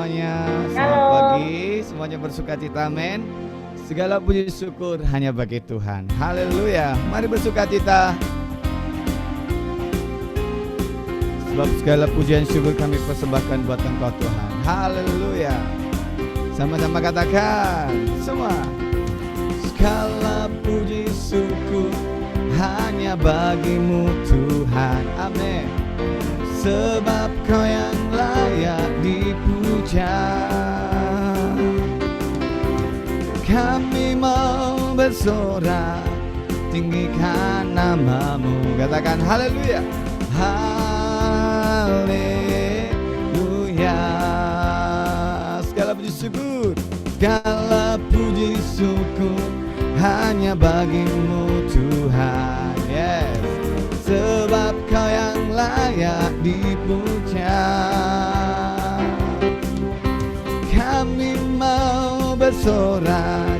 semuanya. Selamat Halo. pagi, semuanya bersukacita, amin. Segala puji syukur hanya bagi Tuhan. Haleluya. Mari bersukacita. Sebab segala pujian syukur kami persembahkan buat Engkau Tuhan. Haleluya. Sama-sama katakan semua. Segala puji syukur hanya bagimu Tuhan. Amin. Sebab Kau yang layak dipuja. Kami mau bersorak, tinggikan namamu. Katakan haleluya. Haleluya. Segala puji syukur, segala puji syukur hanya bagimu Tuhan. Yes. Sebab Kau yang layak dipuja. Kami mau bersorak,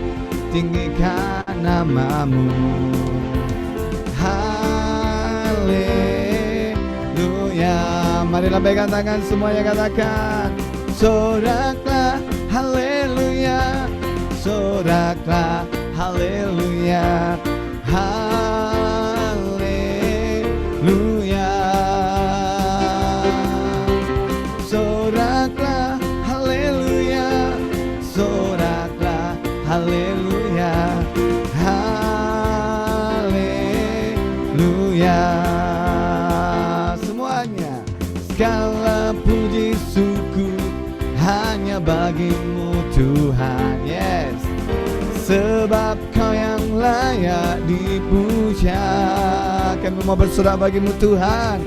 tinggikan namamu. Haleluya. Mari lambaikan tangan semuanya, katakan soraklah haleluya, soraklah haleluya, haleluya. Soraklah haleluya, soraklah haleluya, haleluya. Semuanya. Segala puji syukur hanya bagimu Tuhan. Yes. Sebab Kau yang layak dipuja. Kami mau bersorak bagimu Tuhan.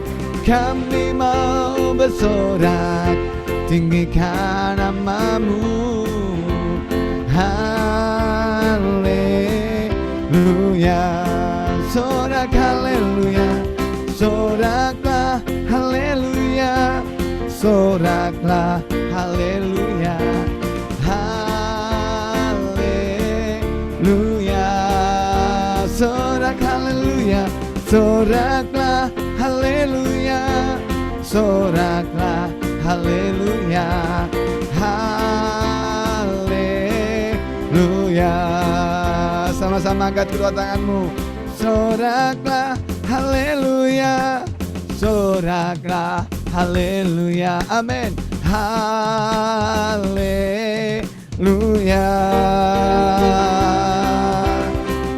Kami mau bersorak, tinggikan namamu. Haleluya. Sorak haleluya, soraklah haleluya, soraklah haleluya, haleluya. Sorak haleluya, soraklah haleluya, soraklah haleluya, haleluya. Sama-sama angkat kedua tanganmu. Soraklah haleluya, soraklah haleluya, amin. Haleluya.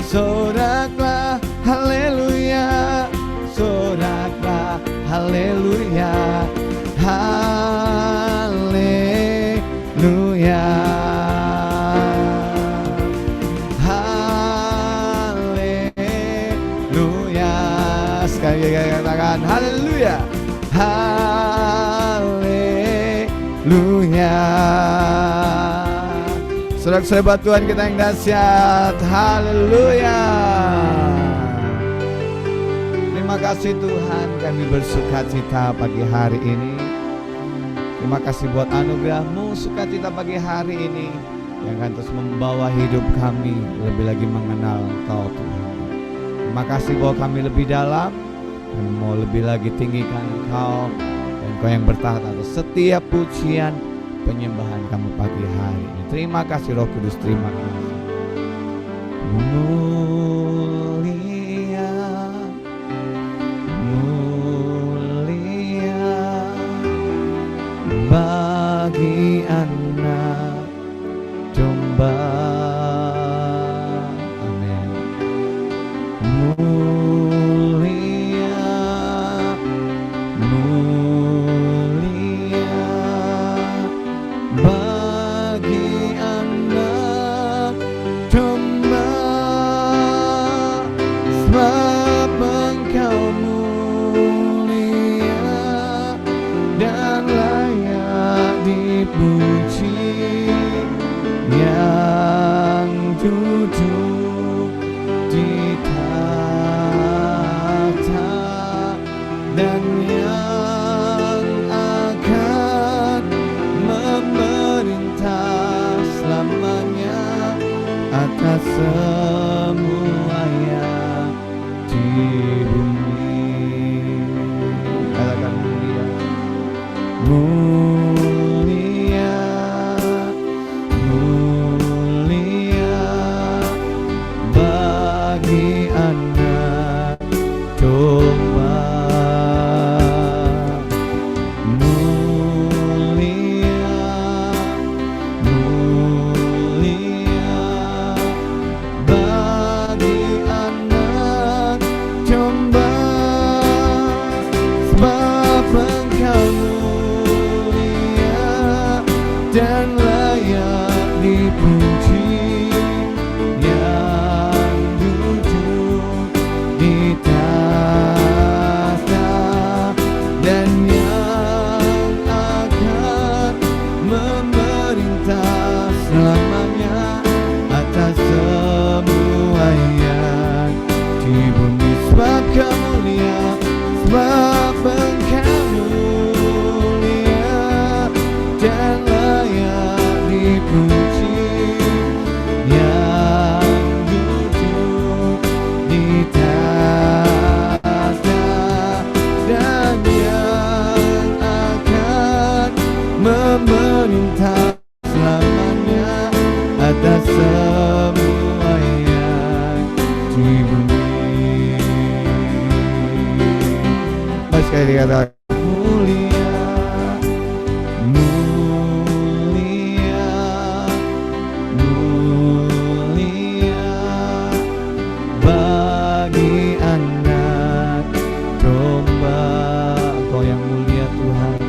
Soraklah haleluya, soraklah haleluya, haleluya, haleluya. Sekali lagi katakan haleluya, haleluya. Sorak-sorai buat Tuhan kita yang dahsyat. Haleluya. Terima kasih Tuhan, kami bersukacita pagi hari ini. Terima kasih buat anugerah-Mu, sukacita pagi hari ini yang akan terus membawa hidup kami lebih lagi mengenal Engkau Tuhan. Terima kasih bahwa kami lebih dalam dan mau lebih lagi tinggikan Engkau, dan Engkau yang bertahan atas setiap pujian penyembahan kami pagi hari ini. Terima kasih Roh Kudus, terima kasih. Mulia, mulia bagi anak domba. Amin. Mulia, mulia bagi anak domba. Sebab Engkau mulia dan layak dipuji, yang duduk di tahta dan yang akan memerintah selamanya atas semua yang di bumi. Katakan mulia, mulia dan layak dipuji, yang duduk di tahta dan yang akan memerintah selamanya atas semua yang di bumi. Sebab Kau mulia, sebab Engkau mulia dan layak dipuji, yang duduk di tahta dan yang akan memerintah selamanya atas semua yang di bumi. Sekali kata mulia, mulia, mulia bagi anak domba. Engkau yang mulia Tuhan,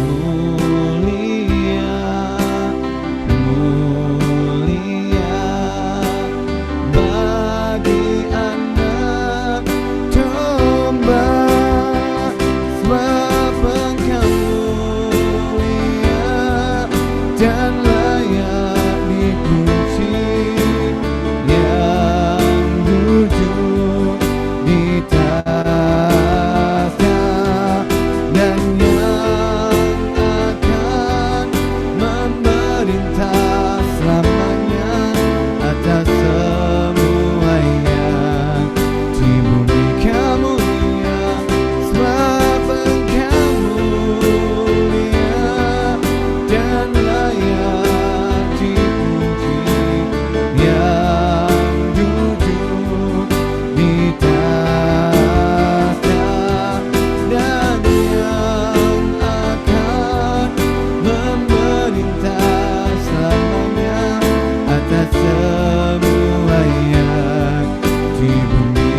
mulia, mulia bagi anak domba. Dan layak dipuji, yang duduk di tahta dan yang akan memerintah selamanya atas semua yang di bumi. Kau mulia, sebab Engkau mulia dan layak dipuji, yang duduk di tahta dan yang akan memerintah selamanya atas semua yang di bumi.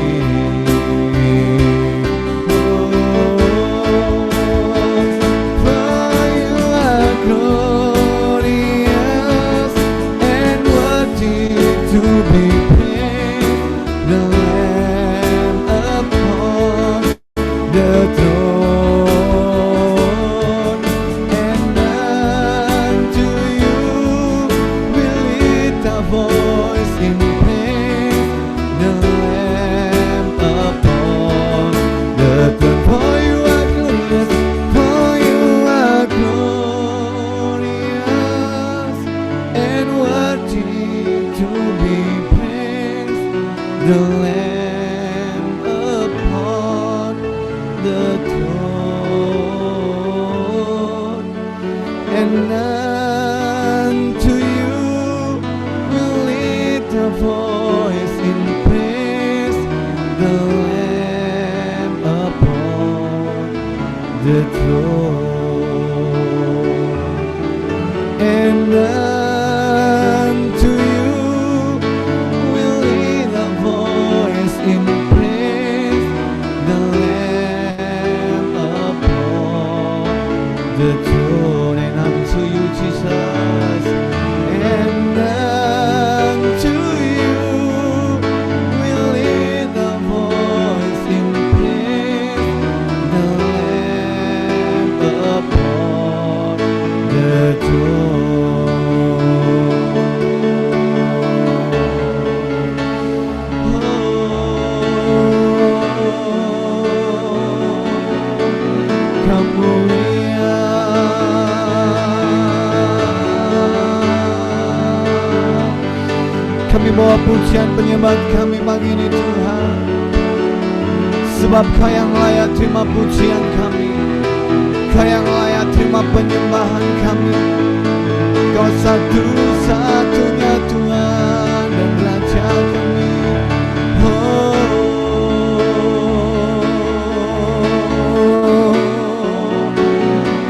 For you are glorious and worthy to be praised, the Lamb upon the throne, and unto you we lift our voice in praise, the Lamb upon the throne. For you are glorious, for you are glorious and worthy to be praised, the Lamb upon the throne, and unto you we lift our voice in praise, the Lamb upon the throne, and unto you we lift our voice in praise, the Lamb upon the throne, and unto you, Jesus, and unto you we lift our voice in praise, the Lamb upon the throne. Kau mulia, kami bawa pujian penyembahan kami pagi ini Tuhan, sebab Kau yang layak terima pujian kami, Kau yang layak terima penyembahan kami. Kau satu-satunya Tuhan dan Raja kami.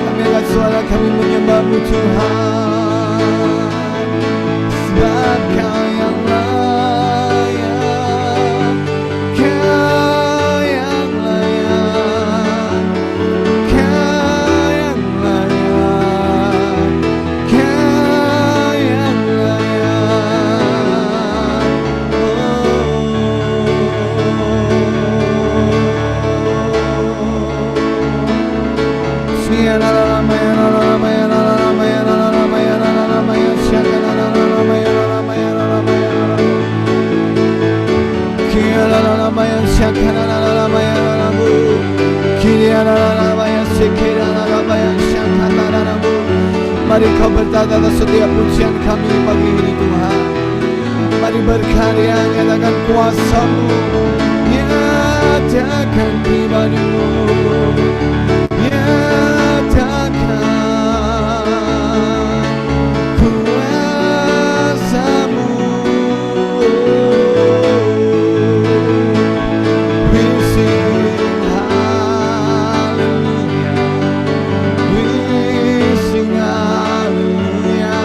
Kami angkat suara kami menyembah-Mu Tuhan, sebab Kau yang layak, Kau yang layak, Kau yang layak, Mari Kau bertata atas setiap pujian kami pagi ini Tuhan. Mari berkarya nyatakan kuasa-Mu, nyatakan pribadi-Mu, nyatakan kuasa-Mu. We sing hallelujah, we sing hallelujah,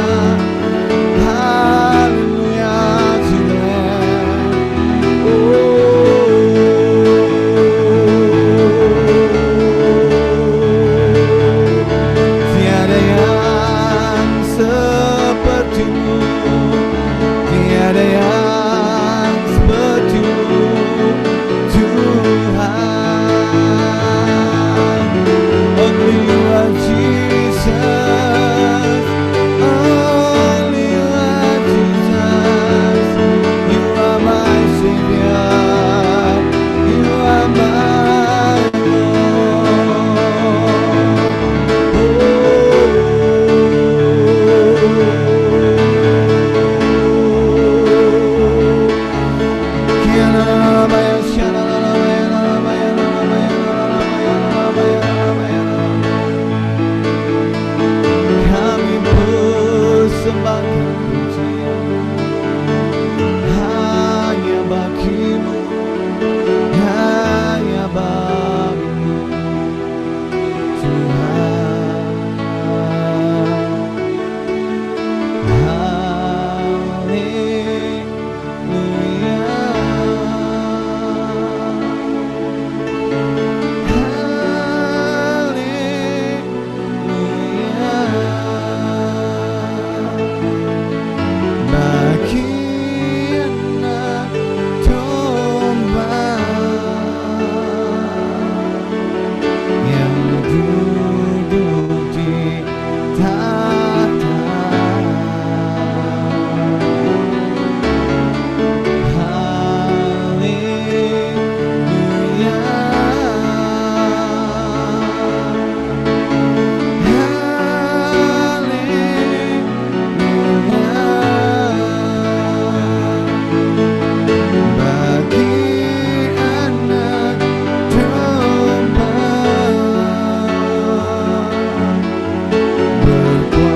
hallelujah to the Lamb. Tiada yang seperti-Mu, tiada yang seperti-Mu Tuhan. Only You are Jesus, only You are Jesus. You are my Savior, You are my Kami persembahkan pujian hanya bagi-Mu, hanya bagi-Mu Tuhan. Bagi anak domba yang duduk di tahta, berkuasa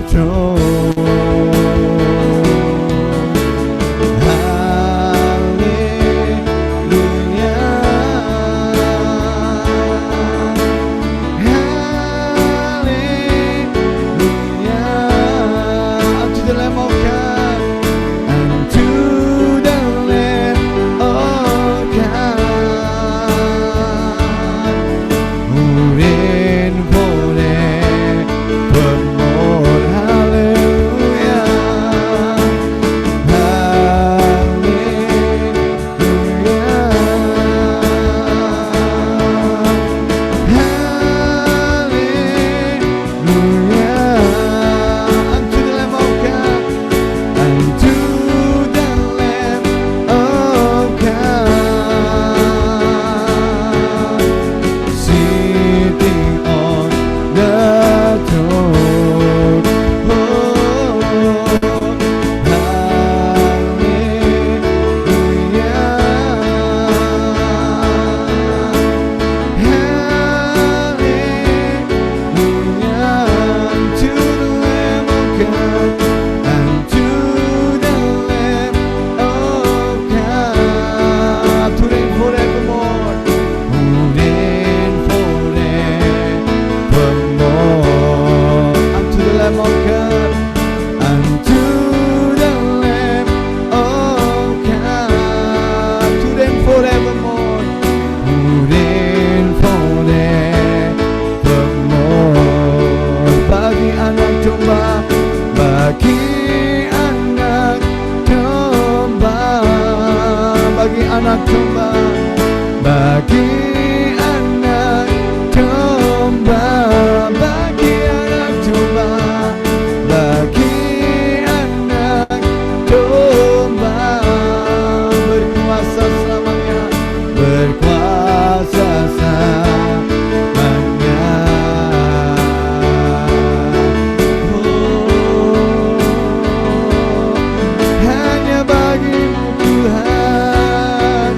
throne. Anak domba, bagi anak domba, bagi anak domba, bagi anak domba, berkuasa selamanya, berkuasa selamanya. Oh, hanya bagimu Tuhan.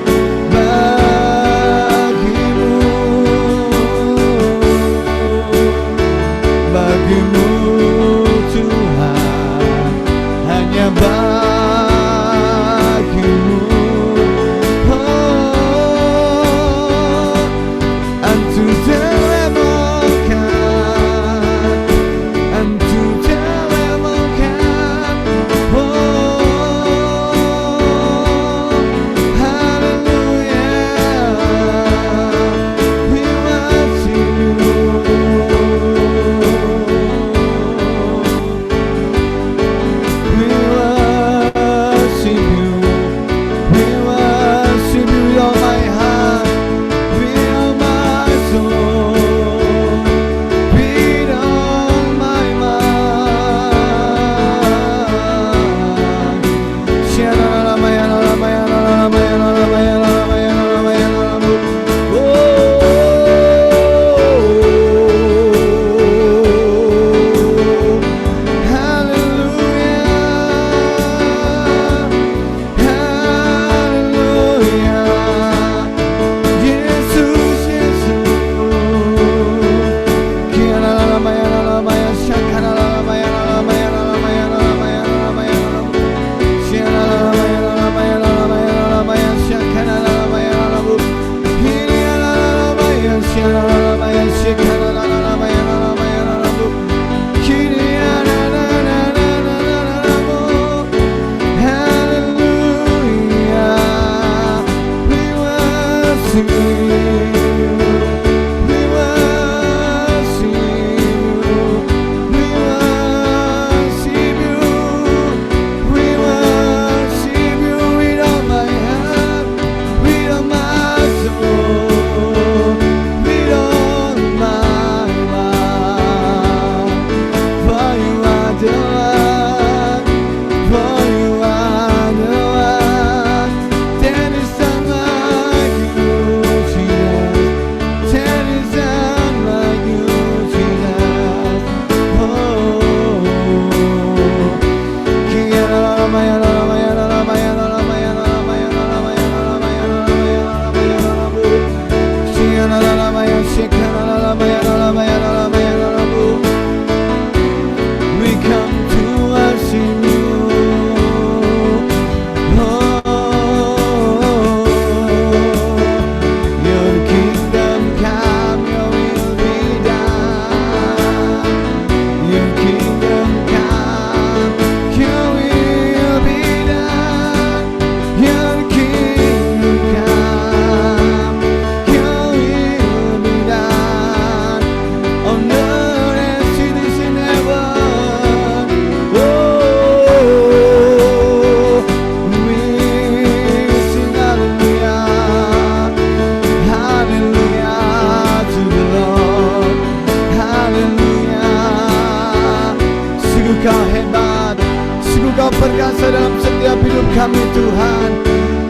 Sungguh Kau perkasa dalam setiap hidup kami Tuhan.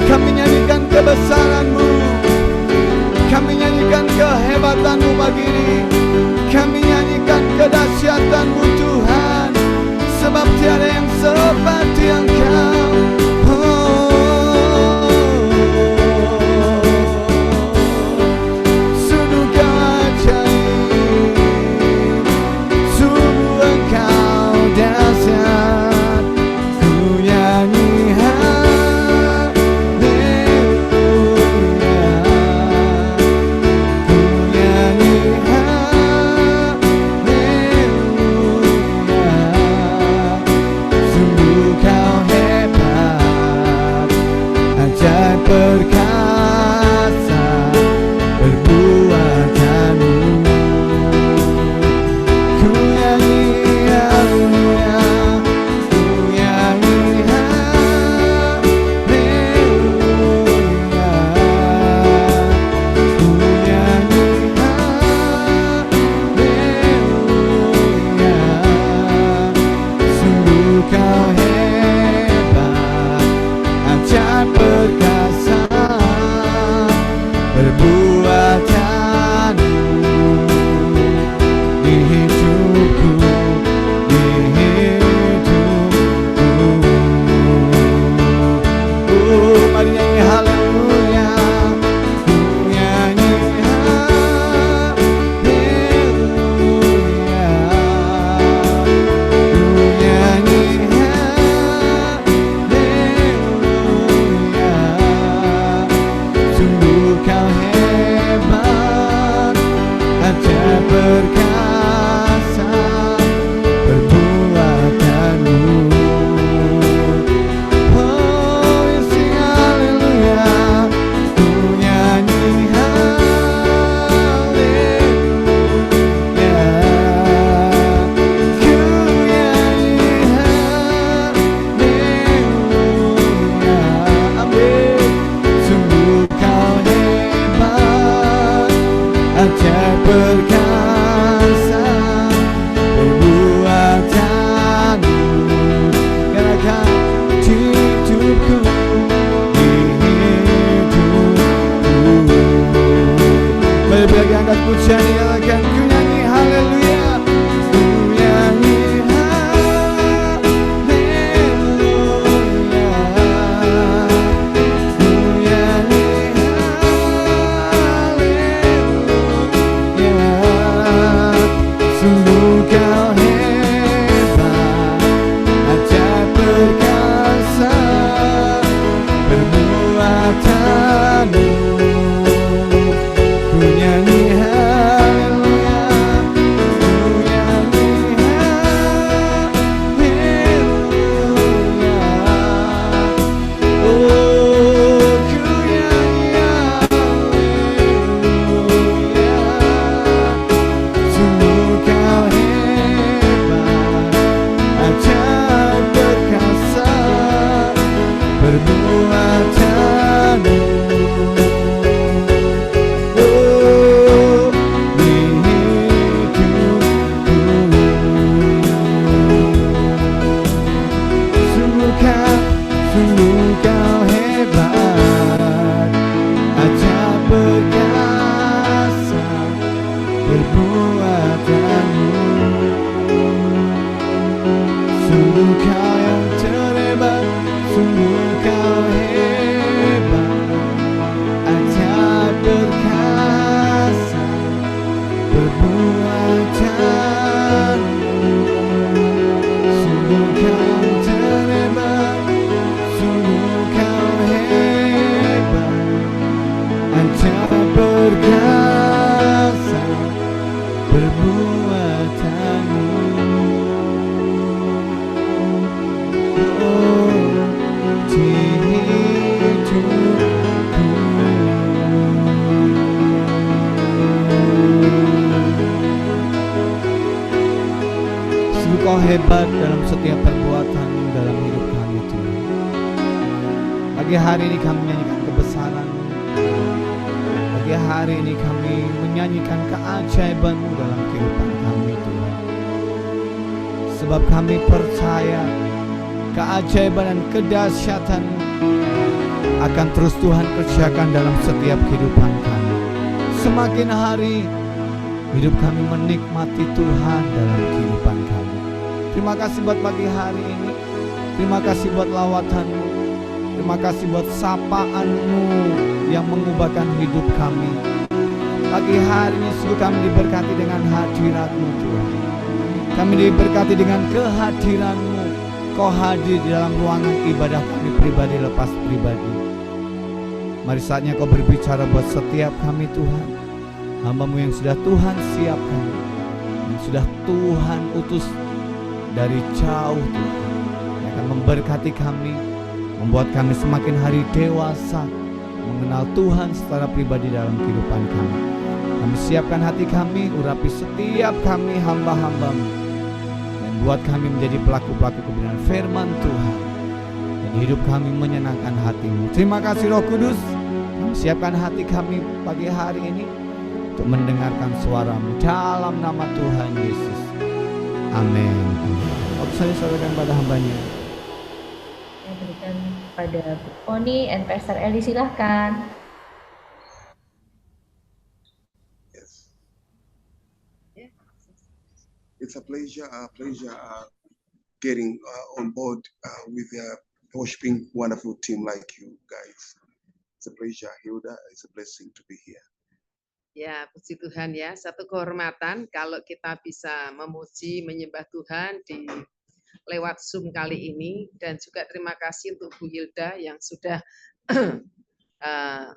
Kami nyanyikan kebesaran-Mu, kami nyanyikan kehebatan-Mu pagi ini. Kami nyanyikan kedahsyatan-Mu Tuhan, sebab tiada yang seperti Engkau. Sungguh Kau ajaib, sungguh Engkau dahsyat. Ku nyanyi perkasa perbuatan-Mu. Ku nyanyi haleluya, ku nyanyi haleluya, ku nyanyi haleluya. Sungguh Kau hebat, ajaib perkasa perbuatan-Mu di hidupku, di hidupku. Mari nyanyi haleluya, ku nyanyi haleluya, ku nyanyi haleluya. Sungguh Kau hebat, ajaib perkasa perbuatan-Mu. Oh, sing haleluya, ku nyanyi haleluya, ku nyanyi haleluya. Amin. Sungguh Kau hebat, ajaib perkasa perbuatan-Mu. Karena Kau di hidupku, di hidupku. Mari bagi angkat pujian nyalakan, ku nyanyi haleluya, ku nyanyi haleluya, ku nyanyi haleluya. Sungguh Kau hebat, ajaib perkasa perbuatan-Mu. Ku nyanyi haleluya, ku nyanyi haleluya. Oh, ku nyanyi haleluya. Sungguh Kau hebat, ajaib perkasa perbuatan-Mu. Oh, di hidupku. Sungguh Kau hebat, ajaib perkasa perbuatan-Mu. Sungguh Kau yang terhebat, sungguh Kau hebat, ajaib perkasa perbuatan-Mu. Sungguh Kau terhebat, sungguh Kau hebat, ajaib perkasa perbuatan-Mu. Oh, di hidupku. Sungguh Kau hebat dalam setiap perbuatan dalam hidup kami Tuhan. Pagi hari ini kami menyanyikan kebesaran-Mu. Pagi hari ini kami menyanyikan keajaiban-Mu dalam kehidupan kami Tuhan. Sebab kami percaya keajaiban dan kedahsyatan akan terus Tuhan kerjakan dalam setiap kehidupan kami. Semakin hari hidup kami menikmati Tuhan dalam kehidupan kami. Terima kasih buat pagi hari ini. Terima kasih buat lawatan-Mu. Terima kasih buat sapaan-Mu yang mengubahkan hidup kami. Pagi hari ini sungguh kami diberkati dengan hadirat-Mu Tuhan. Kami diberkati dengan kehadiran-Mu. Kau hadir di dalam ruangan ibadah kami pribadi lepas pribadi. Mari saatnya Kau berbicara buat setiap kami Tuhan. Hamba-Mu yang sudah Tuhan siapkan, yang sudah Tuhan utus dari jauh Tuhan, yang akan memberkati kami, membuat kami semakin hari dewasa, mengenal Tuhan secara pribadi dalam kehidupan kami. Kami siapkan hati kami, urapi setiap kami hamba-hamba-Mu, dan buat kami menjadi pelaku-pelaku kebenaran firman Tuhan, dan hidup kami menyenangkan hati-Mu. Terima kasih Roh Kudus. Kami siapkan hati kami pagi hari ini untuk mendengarkan suara-Mu dalam nama Tuhan Yesus. Amin. Waktu saya sampaikan pada hambanya. Saya berikan pada Bu Poni and Pastor Eli, silahkan. Yes. It's a pleasure getting on board with a worshiping wonderful team like you guys. It's a pleasure, Hilda. It's a blessing to be here. Ya, puji Tuhan ya. Satu kehormatan kalau kita bisa memuji, menyembah Tuhan di lewat Zoom kali ini. Dan juga terima kasih untuk Bu Hilda yang sudah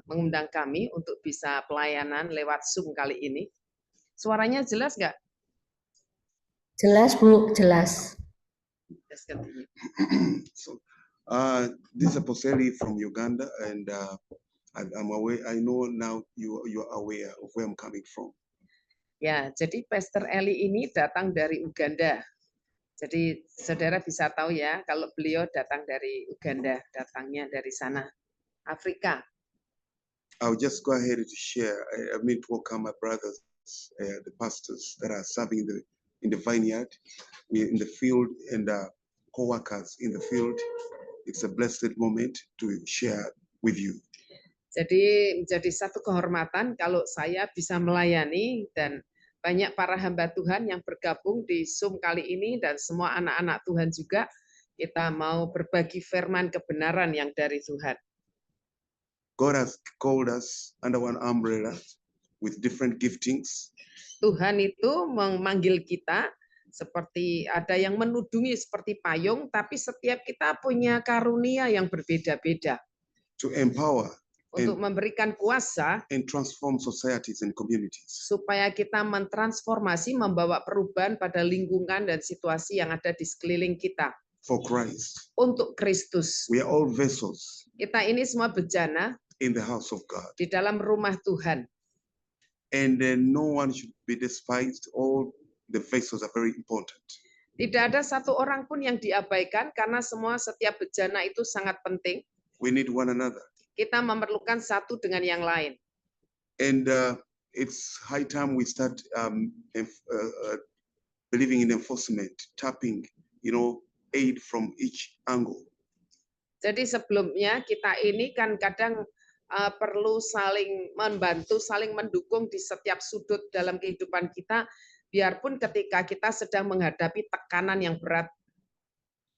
mengundang kami untuk bisa pelayanan lewat Zoom kali ini. Suaranya jelas nggak? Jelas Bu, jelas. So, this is Apostle from Uganda, and I'm aware. I know now you are aware of where I'm coming from. Ya, jadi Pastor Eli ini datang dari Uganda. Jadi saudara bisa tahu ya, kalau beliau datang dari Uganda, datangnya dari sana, Afrika. I'll just go ahead to share. I mean to welcome my brothers, the pastors that are serving in the vineyard, in the field, and co-workers in the field. It's a blessed moment to share with you. Jadi menjadi satu kehormatan kalau saya bisa melayani dan banyak para hamba Tuhan yang bergabung di Zoom kali ini dan semua anak-anak Tuhan juga, kita mau berbagi firman kebenaran yang dari Tuhan. God has called us under one umbrella with different giftings. Tuhan itu memanggil kita seperti ada yang menudungi seperti payung, tapi setiap kita punya karunia yang berbeda-beda. To empower untuk memberikan kuasa and transform societies and communities. Supaya kita mentransformasi, membawa perubahan pada lingkungan dan situasi yang ada di sekeliling kita. For Christ. Untuk Kristus. We are all vessels. Kita ini semua bejana in the house of God. Di dalam rumah Tuhan. And no one should be despised. All the vessels are very important. Tidak ada satu orang pun yang diabaikan karena setiap bejana itu sangat penting. We need one another. Kita memerlukan satu dengan yang lain. And it's high time we start believing in enforcement, tapping, aid from each angle. Jadi sebelumnya kita ini kan kadang perlu saling membantu, saling mendukung di setiap sudut dalam kehidupan kita, biarpun ketika kita sedang menghadapi tekanan yang berat.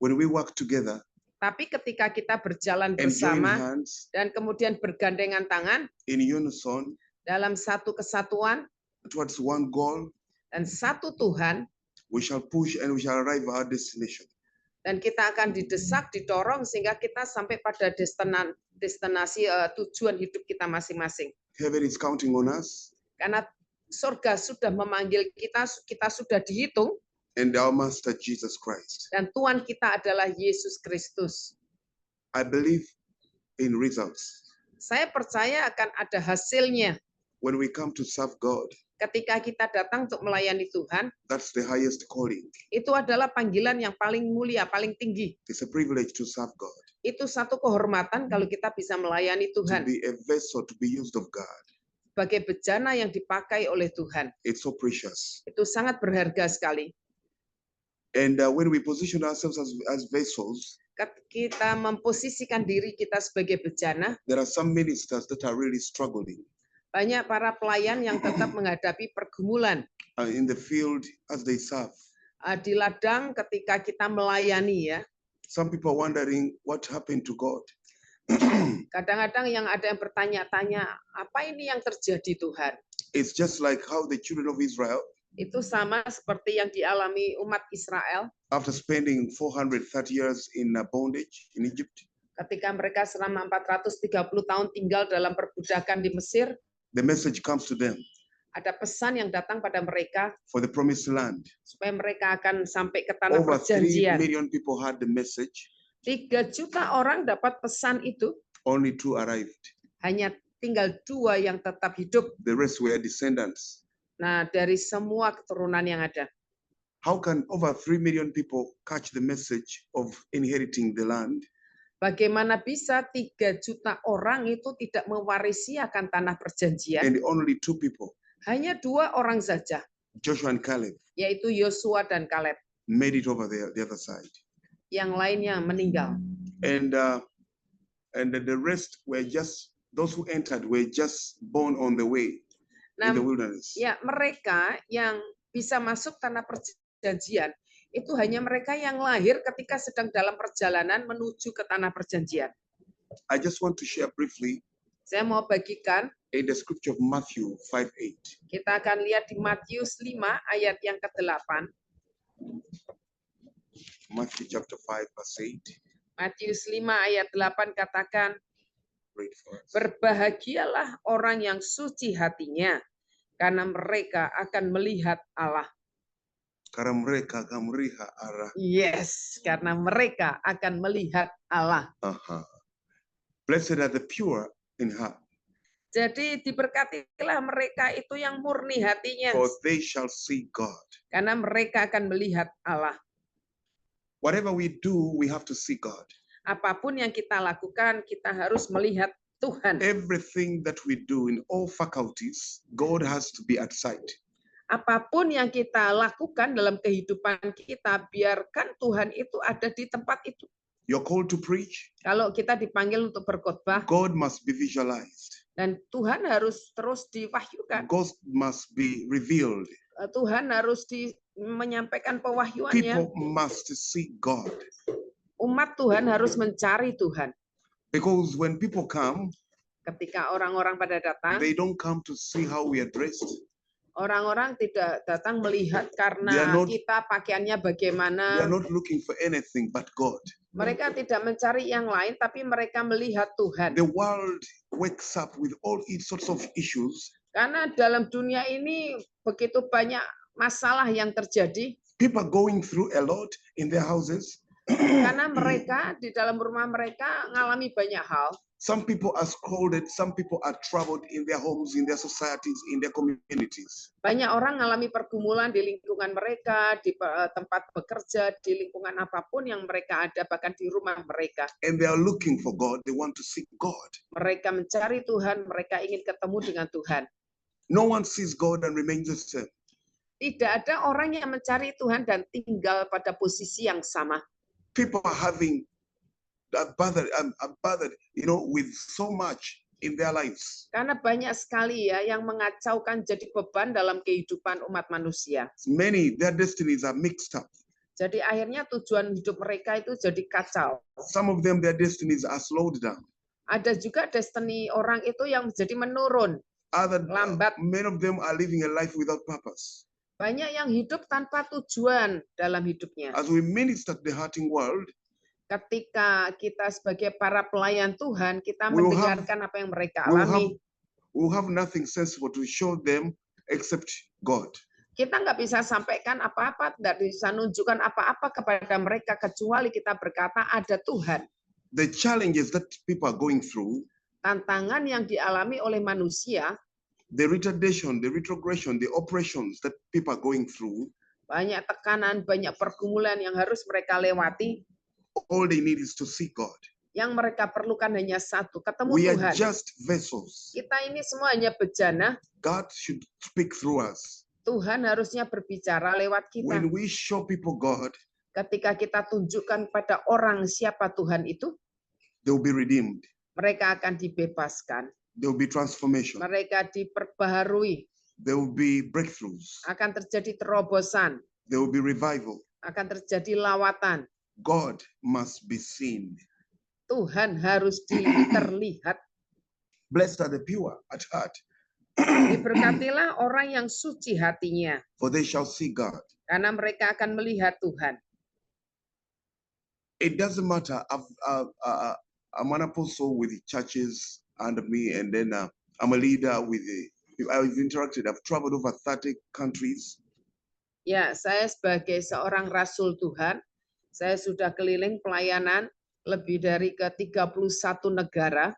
When we work together, tapi ketika kita berjalan bersama dan kemudian bergandengan tangan in unison, dalam satu kesatuan towards one goal, dan satu Tuhan, we shall push and we shall arrive at our destination. Dan kita akan didesak, didorong sehingga kita sampai pada destinasi tujuan hidup kita masing-masing. Heaven is counting on us. Karena surga sudah memanggil kita, kita sudah dihitung. And our Master Jesus Christ. Dan Tuhan kita adalah Yesus Kristus. I believe in results. Saya percaya akan ada hasilnya. When we come to serve God. Ketika kita datang untuk melayani Tuhan. That's the highest calling. Itu adalah panggilan yang paling mulia, paling tinggi. It's a privilege to serve God. Itu satu kehormatan kalau kita bisa melayani Tuhan. To be a vessel to be used of God. Sebagai bejana yang dipakai oleh Tuhan. It's so precious. Itu sangat berharga sekali. And when we position ourselves as vessels, kita memposisikan diri kita sebagai bejana, there are some ministers that are really struggling banyak para pelayan yang tetap menghadapi pergumulan in the field as they serve. di ladang ketika kita melayani ya. Some people are wondering what happened to God. Kadang-kadang yang ada yang bertanya-tanya, apa ini yang terjadi Tuhan? It's just like how the children of Israel, Itu sama seperti yang dialami umat Israel after spending 430 years in bondage in Egypt, ketika mereka selama 430 tahun tinggal dalam perbudakan di Mesir. the message comes to them Ada pesan yang datang pada mereka for the promised land. supaya mereka akan sampai ke tanah Over 3 perjanjian. million people had the message, 3 juta orang dapat pesan itu, only 2 arrived. hanya tinggal 2 yang tetap hidup. The rest were descendants. Nah, dari semua keturunan yang ada. How can over 3 million people catch the message of inheriting the land? Bagaimana bisa 3 juta orang itu tidak mewarisi akan tanah perjanjian? And only 2 people, Hanya 2 orang saja, Joshua and Caleb, yaitu Yosua dan Kaleb. made it over there, the other side. Yang lainnya meninggal. And the rest were just, those who entered were just born on the way in the Nah, wilderness. ya mereka yang bisa masuk tanah perjanjian itu hanya mereka yang lahir ketika sedang dalam perjalanan menuju ke tanah perjanjian. I just want to share briefly Saya mau bagikan, in the scripture of Matthew 5:8. kita akan lihat di Matius 5 ayat yang ke-8. Matthew chapter 5 verse 8. Matius 5 ayat 8 katakan, Read for us. berbahagialah orang yang suci hatinya, karena mereka akan melihat Allah. Karena mereka akan melihat arah. Yes, karena mereka akan melihat Allah. Blessed are the pure in heart, Jadi diberkatilah mereka itu yang murni hatinya, for they shall see God. karena mereka akan melihat Allah. Whatever we do, we have to see God. Apapun yang kita lakukan, kita harus melihat Tuhan. Everything that we do in all faculties, God has to be at sight. Apapun yang kita lakukan dalam kehidupan kita, biarkan Tuhan itu ada di tempat itu. You're called to preach, Kalau kita dipanggil untuk berkhotbah, God must be visualized. dan Tuhan harus terus diwahyukan. God must be revealed. Tuhan harus menyampaikan pewahyuannya. People must see God. Umat Tuhan harus mencari Tuhan. Because when people come, Ketika orang-orang pada datang, they don't come to see how we are dressed. orang-orang tidak datang melihat They are karena not- kita pakaiannya They bagaimana. are not looking for anything but God. Mereka tidak mencari yang lain, tapi mereka melihat Tuhan. The world wakes up with all its sorts of issues. Karena dalam dunia ini begitu banyak masalah yang terjadi, People are going through a lot in their houses. karena mereka di dalam rumah mereka mengalami banyak hal. Some people are scolded, some people are troubled in their homes, in their societies, in their communities. Banyak orang mengalami pergumulan di lingkungan mereka, di tempat bekerja, di lingkungan apapun yang mereka ada, bahkan di rumah mereka. And they are looking for God, they want to seek God. Mereka mencari Tuhan, mereka ingin ketemu dengan Tuhan. No one sees God and remains the same. Tidak ada orang yang mencari Tuhan dan tinggal pada posisi yang sama. People are having bothered, with so much in their lives. Karena banyak sekali ya yang mengacaukan jadi beban dalam kehidupan umat manusia. Many, their destinies are mixed up. Jadi akhirnya tujuan hidup mereka itu jadi kacau. Some of them, their destinies are slowed down. Ada juga destiny orang itu yang jadi menurun. Lambat. Many of them are living a life without purpose. Banyak yang hidup tanpa tujuan dalam hidupnya. As we minister to the hurting world, Ketika kita sebagai para pelayan Tuhan, kita We will mendengarkan apa yang mereka we will alami. we have nothing sensible to show them except God. Kita nggak bisa sampaikan apa-apa, nggak bisa nunjukkan apa-apa kepada mereka, kecuali kita berkata ada Tuhan. The challenges that people are going through, Tantangan yang dialami oleh manusia, the retardation, the retrogression, the oppressions that people are going through, banyak tekanan, banyak pergumulan yang harus mereka lewati. all they need is to see God. Yang mereka perlukan hanya satu, ketemu We are Tuhan. just vessels. Kita ini semua hanya bejana. God should speak through us. Tuhan harusnya berbicara lewat kita. When we show people God, Ketika kita tunjukkan pada orang siapa Tuhan itu, they will be redeemed. mereka akan dibebaskan, There will be transformation. mereka diperbaharui, There will be breakthroughs. akan terjadi terobosan, There will be revival. akan terjadi lawatan. God must be seen. Tuhan harus terlihat. Blessed are the pure at heart, Diberkatilah orang yang suci hatinya, for they shall see God. karena mereka akan melihat Tuhan. It doesn't matter. I'm an apostle with the churches under me, and then I'm a leader with the. I've interacted. I've traveled over 30 countries. Ya, saya sebagai seorang rasul Tuhan, saya sudah keliling pelayanan lebih dari ke 31 negara.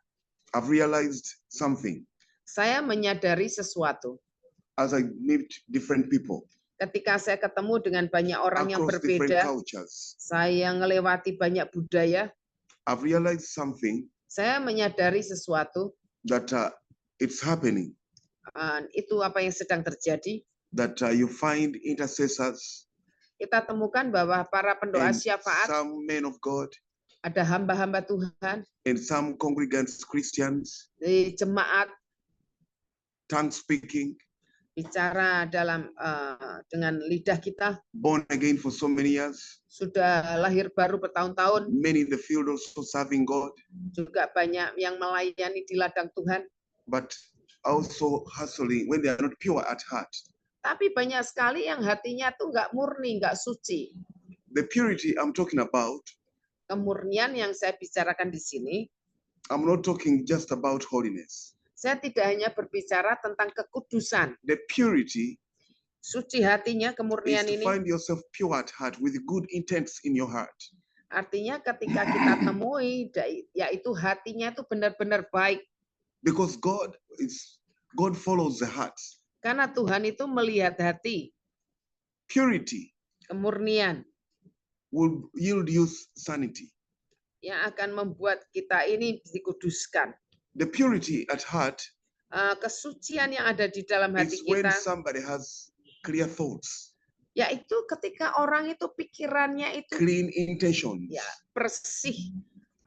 I've realized something Saya menyadari sesuatu. as I meet different people Ketika saya ketemu dengan banyak orang yang across different berbeda, cultures. saya melewati banyak budaya, I've realized something saya menyadari sesuatu, that it's happening. itu apa yang sedang terjadi. That you find intercessors Kita temukan bahwa para pendoa and syafaat, some men of God ada hamba-hamba Tuhan, and some congregants, Christians, di jemaat, tongue speaking, bicara dengan lidah kita, born again for so many years, sudah lahir baru bertahun-tahun, many in the field also serving God, juga banyak yang melayani di ladang Tuhan, but also hustling when they are not pure at heart. tapi banyak sekali yang hatinya tuh nggak murni, nggak suci. The purity I'm talking about, Kemurnian yang saya bicarakan di sini, I'm not talking just about holiness. saya tidak hanya berbicara tentang kekudusan. The purity Suci hatinya, is kemurnian to ini, find yourself pure at heart with good intents in your heart. artinya ketika kita temui, yaitu hatinya itu benar-benar baik. Because God follows the heart. Karena Tuhan itu melihat hati. Purity Kemurnian will yield you sanity. yang akan membuat kita ini dikuduskan. The purity at heart Kesucian yang ada di dalam hati is when kita, somebody has clear thoughts, yaitu ketika orang itu pikirannya itu clean intentions, ya bersih.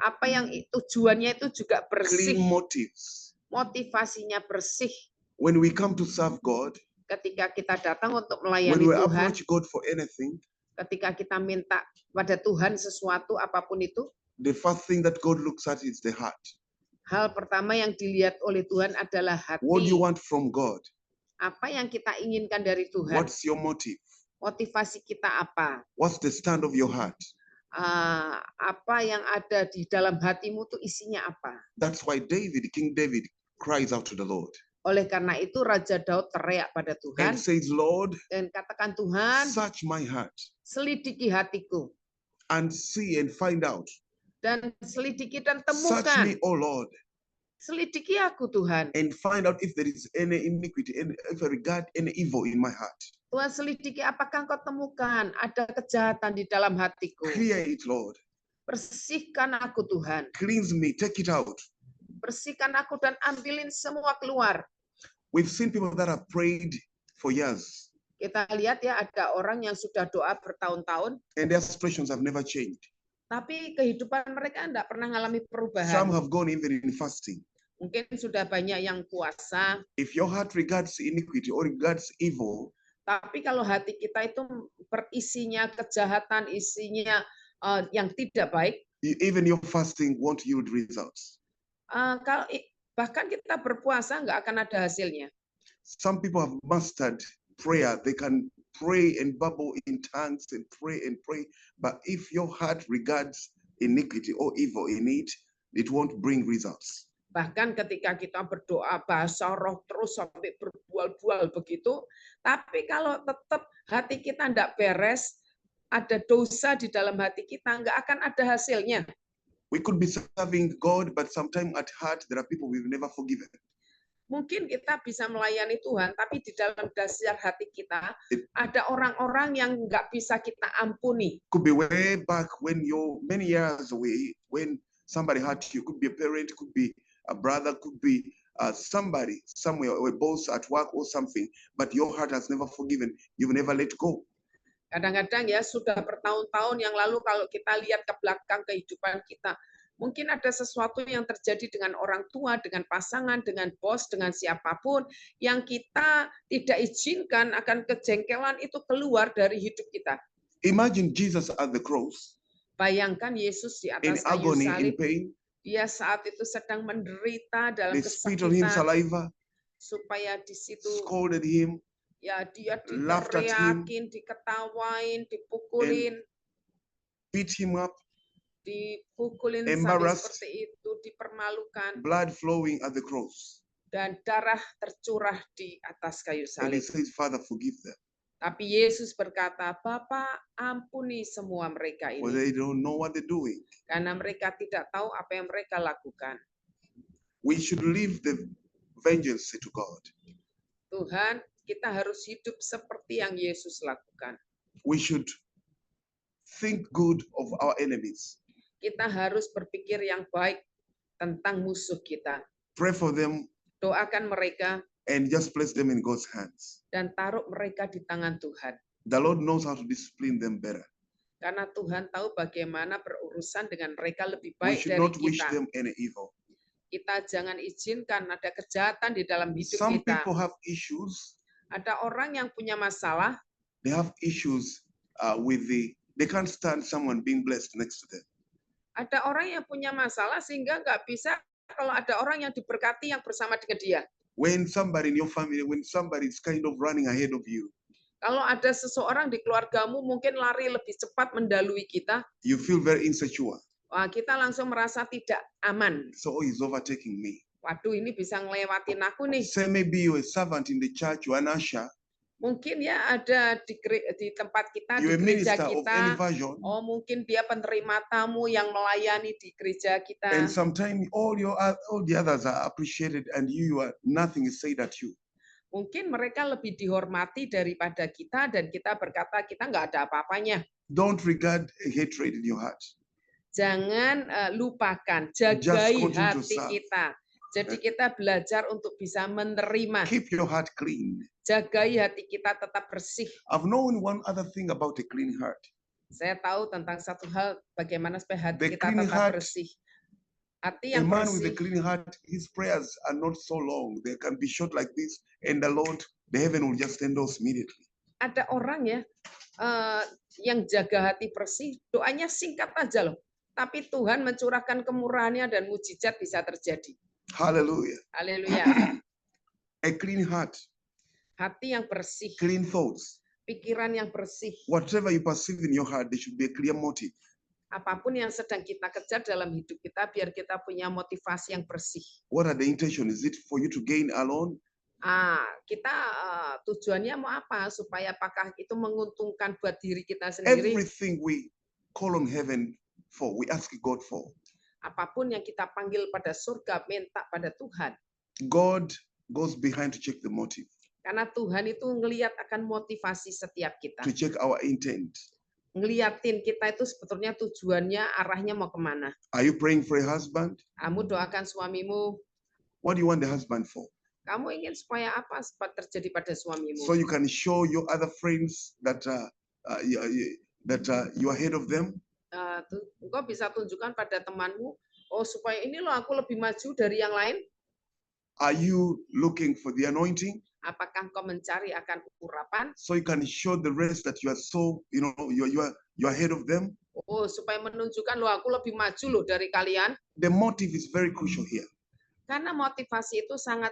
Apa yang tujuannya itu juga clean bersih. motives. Motivasinya bersih. When we come to serve God, Ketika kita datang untuk when melayani we Tuhan, approach God for anything, ketika kita minta pada Tuhan sesuatu apapun itu, the first thing that God looks at is the heart. hal pertama yang dilihat oleh Tuhan adalah What do you hati. want from God? Apa yang kita inginkan dari Tuhan? What's your motive? Motivasi kita apa? What's the stand of your heart? Apa yang ada di dalam hatimu tuh isinya apa? That's why King David cries out to the Lord Oleh karena itu Raja Daud teriak pada Tuhan and says, Lord, dan katakan, Tuhan, search my heart selidiki hatiku and see and find out. dan selidiki dan Search temukan. me, O Lord, Selidiki aku Tuhan. and find out if there is any iniquity, if I regard any evil in my heart. Tuhan, selidiki apakah engkau temukan ada kejahatan di dalam hatiku. Clear it, Lord. Bersihkan aku Tuhan. Cleanse me, take it out. Bersihkan aku dan ambilin semua keluar. We've seen people that have prayed for years Kita lihat ya, ada orang yang sudah doa bertahun-tahun, and their situations have never changed. tapi kehidupan mereka tidak pernah mengalami Some perubahan. have gone even in fasting. Mungkin sudah banyak yang puasa, If your heart regards iniquity or regards evil, tapi kalau hati kita itu berisinya kejahatan, isinya yang tidak baik, even your fasting won't yield results. bahkan kita berpuasa nggak akan ada hasilnya. Some people have mastered prayer. They can pray and babble in tongues and pray. But if your heart regards iniquity or evil in it, it won't bring results. Bahkan ketika kita berdoa bahasa roh terus sampai berbual-bual begitu, tapi kalau tetap hati kita tidak beres, ada dosa di dalam hati kita, nggak akan ada hasilnya. We could be serving God, but sometimes at heart there are people we've never forgiven. Mungkin kita bisa melayani Tuhan, tapi di dalam dasar hati kita ada orang-orang yang nggak bisa kita ampuni. Could be way back when you're many years away, when somebody hurt you. Could be a parent, could be a brother, could be somebody somewhere, or a boss at work or something. But your heart has never forgiven. You've never let go. Kadang-kadang ya sudah bertahun-tahun yang lalu kalau kita lihat ke belakang kehidupan kita, mungkin ada sesuatu yang terjadi dengan orang tua, dengan pasangan, dengan bos, dengan siapapun yang kita tidak izinkan akan kejengkelan itu keluar dari hidup kita. Imagine Jesus at the cross, Bayangkan Yesus di in atas kayu agony, in salib, pain. dia saat itu sedang menderita dalam They spit on him kesakitan, saliva, supaya di situ scolded him, ya dia laughed at him, diteriakin, diketawain, dipukulin, beat him up, dipukulin sampai embarrassed, seperti itu, dipermalukan, blood flowing at the cross. dan darah tercurah di atas kayu And he salib. says, Father, forgive them, Tapi Yesus berkata, Bapa, ampuni semua mereka for ini, they don't know what they're doing. karena mereka tidak tahu apa yang mereka lakukan. We should leave the vengeance to God. Tuhan, kita harus hidup seperti yang Yesus lakukan. We should think good of our enemies. Kita harus berpikir yang baik tentang musuh kita. Pray for them Doakan mereka and just place them in God's hands. dan taruh mereka di tangan Tuhan. The Lord knows how to discipline them better. Karena Tuhan tahu bagaimana berurusan dengan mereka lebih We baik should dari not wish kita. them any evil. Kita jangan izinkan ada kejahatan di dalam hidup Some kita. people have issues. Ada orang yang punya masalah, They have issues they can't stand someone being blessed next to them. ada orang yang punya masalah sehingga nggak bisa kalau ada orang yang diberkati yang bersama dengan dia. When somebody in your family, when somebody is kind of running ahead of you, Kalau ada seseorang di keluargamu mungkin lari lebih cepat mendahului kita, you feel very insecure. wah, kita langsung merasa tidak aman. So, he's overtaking me. Waduh, ini bisa ngelewatin aku nih. Say maybe you're a servant in the church, you're an usher, Mungkin ya ada di tempat kita, di you're a gereja minister of any kita. version, Oh, mungkin dia penerima tamu yang melayani di gereja kita. and sometimes all the others are appreciated and you are nothing is said at you. Mungkin mereka lebih dihormati daripada kita dan kita berkata kita nggak ada apa-apanya. Don't regard hatred in your heart. Jangan lupakan, Just jagai continue to hati serve. kita. Jadi kita belajar untuk bisa menerima. Keep your heart clean. Jagai hati kita tetap bersih. I've known one other thing about a clean heart. Saya tahu tentang satu hal bagaimana supaya hati The kita clean tetap heart, bersih. Hati A yang man with a bersih. clean heart, his prayers are not so long. They can be short like this, and the heaven will just endorse immediately. Ada orang ya yang jaga hati bersih, doanya singkat aja loh. Tapi Tuhan mencurahkan kemurahannya dan mujizat bisa terjadi. Hallelujah. Haleluya. A clean heart, Hati yang bersih, clean thoughts. pikiran yang bersih. Whatever you perceive in your heart, there should be a clear motive. Apapun yang sedang kita kejar dalam hidup kita, biar kita punya motivasi yang bersih. What are the intentions? Is it for you to gain alone? Kita tujuannya mau apa? Supaya apakah itu menguntungkan buat diri kita sendiri? Everything we call on heaven for, we ask God for. Apapun yang kita panggil pada surga, minta pada Tuhan. God goes behind to check the motive, Karena Tuhan itu ngelihat akan motivasi setiap kita. to check our intent. Ngeliatin kita itu sebetulnya tujuannya, arahnya mau kemana. Are you praying for a husband? Kamu doakan suamimu, What do you want the husband for? kamu ingin supaya apa terjadi pada suamimu? So you can show your other friends that you are ahead of them. Engkau bisa tunjukkan pada temanmu, oh supaya ini loh aku lebih maju dari yang lain. Are you looking for the anointing? Apakah engkau mencari akan urapan? So you can show the rest that you are you're ahead of them. Oh, supaya menunjukkan loh aku lebih maju loh dari kalian. The motive is very crucial here. Karena motivasi itu sangat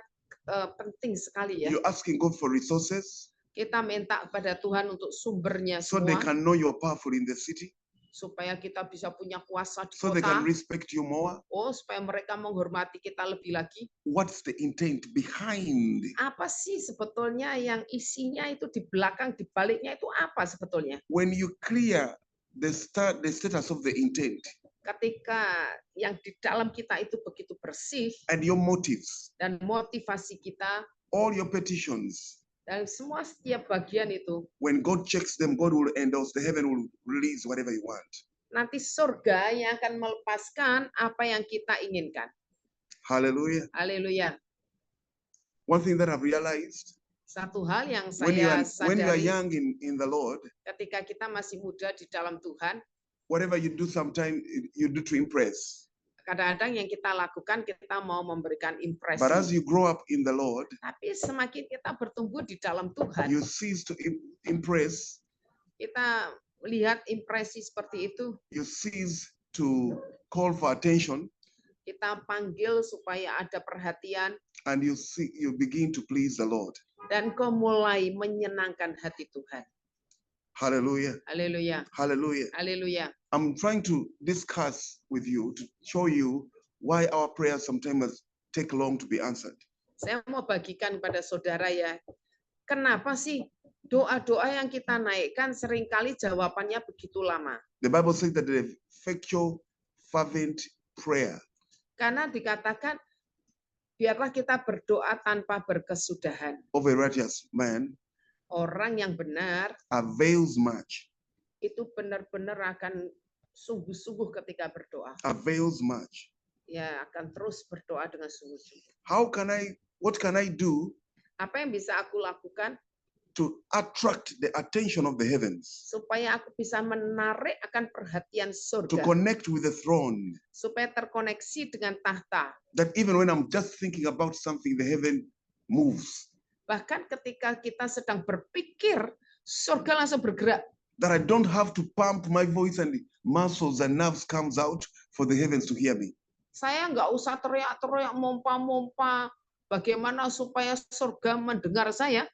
penting sekali ya. You're asking God for resources Kita minta kepada Tuhan untuk sumbernya so they semua, can know you're powerful in the city, supaya kita bisa punya kuasa di so they can kota. respect you more. Oh, supaya mereka menghormati kita lebih lagi. What's the intent behind? Apa sih sebetulnya yang isinya itu di belakang, di baliknya itu apa sebetulnya? When you clear the status of the intent Ketika yang di dalam kita itu begitu bersih and your motives, dan motivasi kita all your petitions, dan semua setiap bagian itu, when God checks them, God will endorse, the heaven will release whatever you want. nanti surga yang akan melepaskan apa yang kita inginkan. Hallelujah. Haleluya. One thing that I've realized, Satu hal yang When you saya are sadari young in the Lord, ketika kita masih muda di dalam Tuhan, whatever you do, sometimes you do to impress. kadang-kadang yang kita lakukan kita mau memberikan But as impresi. you grow up in the Lord, Tapi semakin kita bertumbuh di dalam Tuhan, you cease to impress. kita lihat impresi seperti itu, You cease to call for attention, kita panggil supaya ada perhatian, and you begin to please the Lord. dan kau mulai menyenangkan hati Tuhan. Hallelujah. Haleluya, Hallelujah. haleluya. I'm trying to discuss with you to show you why our prayers sometimes take long to be answered. Saya mau bagikan kepada saudara ya, kenapa sih doa-doa yang kita naikkan seringkali jawabannya begitu lama? The Bible says that the effectual, fervent prayer Karena dikatakan, biarlah kita berdoa tanpa berkesudahan. of a righteous man Orang yang benar avails much. itu benar-benar akan sungguh-sungguh ketika berdoa. Avails much. Ya, akan terus berdoa dengan sungguh-sungguh. What can I do Apa yang bisa aku lakukan to attract the attention of the heavens, supaya aku bisa menarik akan perhatian to surga, connect with the throne, supaya terkoneksi dengan tahta. that even when I'm just thinking about something, the heaven moves, Bahkan ketika kita sedang berpikir, surga langsung bergerak. that I don't have to pump my voice and the muscles and nerves comes out for the heavens to hear me. Saya nggak usah teriak-teriak, mompa-mompa, bagaimana supaya surga mendengar saya.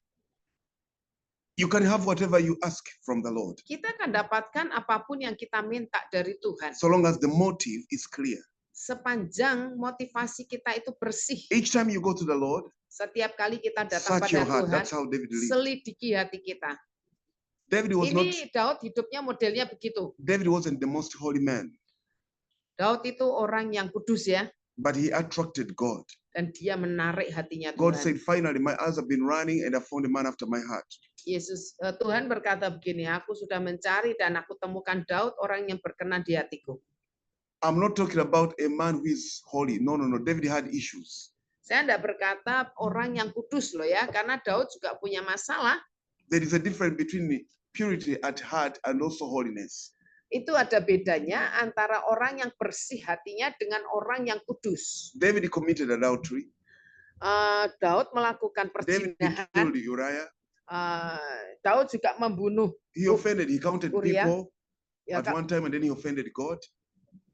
You can have whatever you ask from the Lord, Kita akan dapatkan apapun yang kita minta dari Tuhan. so long as the motive is clear. Sepanjang motivasi kita itu bersih. Each time you go to the Lord, Setiap kali kita datang search pada your heart. Tuhan, That's how David lived. selidiki hati kita. David was not. Ini Daud hidupnya modelnya begitu. David wasn't the most holy man, Daud itu orang yang kudus ya, but he attracted God. dan dia menarik hatinya God Tuhan. said, "Finally, my eyes have been running, and I found a man after my heart." Tuhan berkata begini, aku sudah mencari dan aku temukan Daud, orang yang berkenan di hatiku. I'm not talking about a man who is holy. No. David had issues. Saya tidak berkata orang yang kudus loh ya, karena Daud juga punya masalah. There is a difference between purity at heart and also holiness. Itu ada bedanya antara orang yang bersih hatinya dengan orang yang kudus. David committed adultery. Daud melakukan David perzinahan. killed Uriah. Daud juga membunuh. He offended. He counted Uriah. people Ya, at one time, and then he offended God.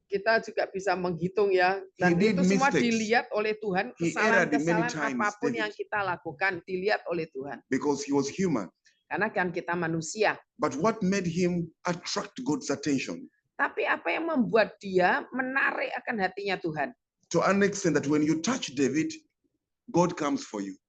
kita juga bisa menghitung ya. Dan He itu did semua mistakes. dilihat oleh Tuhan. He erred many Kesalahan-kesalahan times, apapun David. yang kita lakukan dilihat oleh Tuhan. Because he was human. Karena kan kita manusia. But what made him attract God's attention? Tapi apa yang membuat dia menarik akan hatinya Tuhan? To an extent that when you touch David, God comes for you.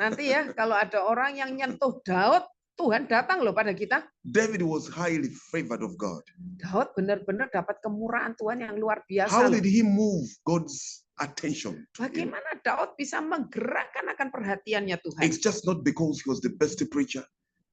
Nanti ya, kalau ada orang yang nyentuh Daud, Tuhan datang loh pada kita. David was highly favored of God. Daud benar-benar dapat kemurahan Tuhan yang luar biasa. How loh. did he move God's attention to him? Bagaimana Daud bisa menggerakkan akan perhatiannya Tuhan? It's just not because he was the best preacher.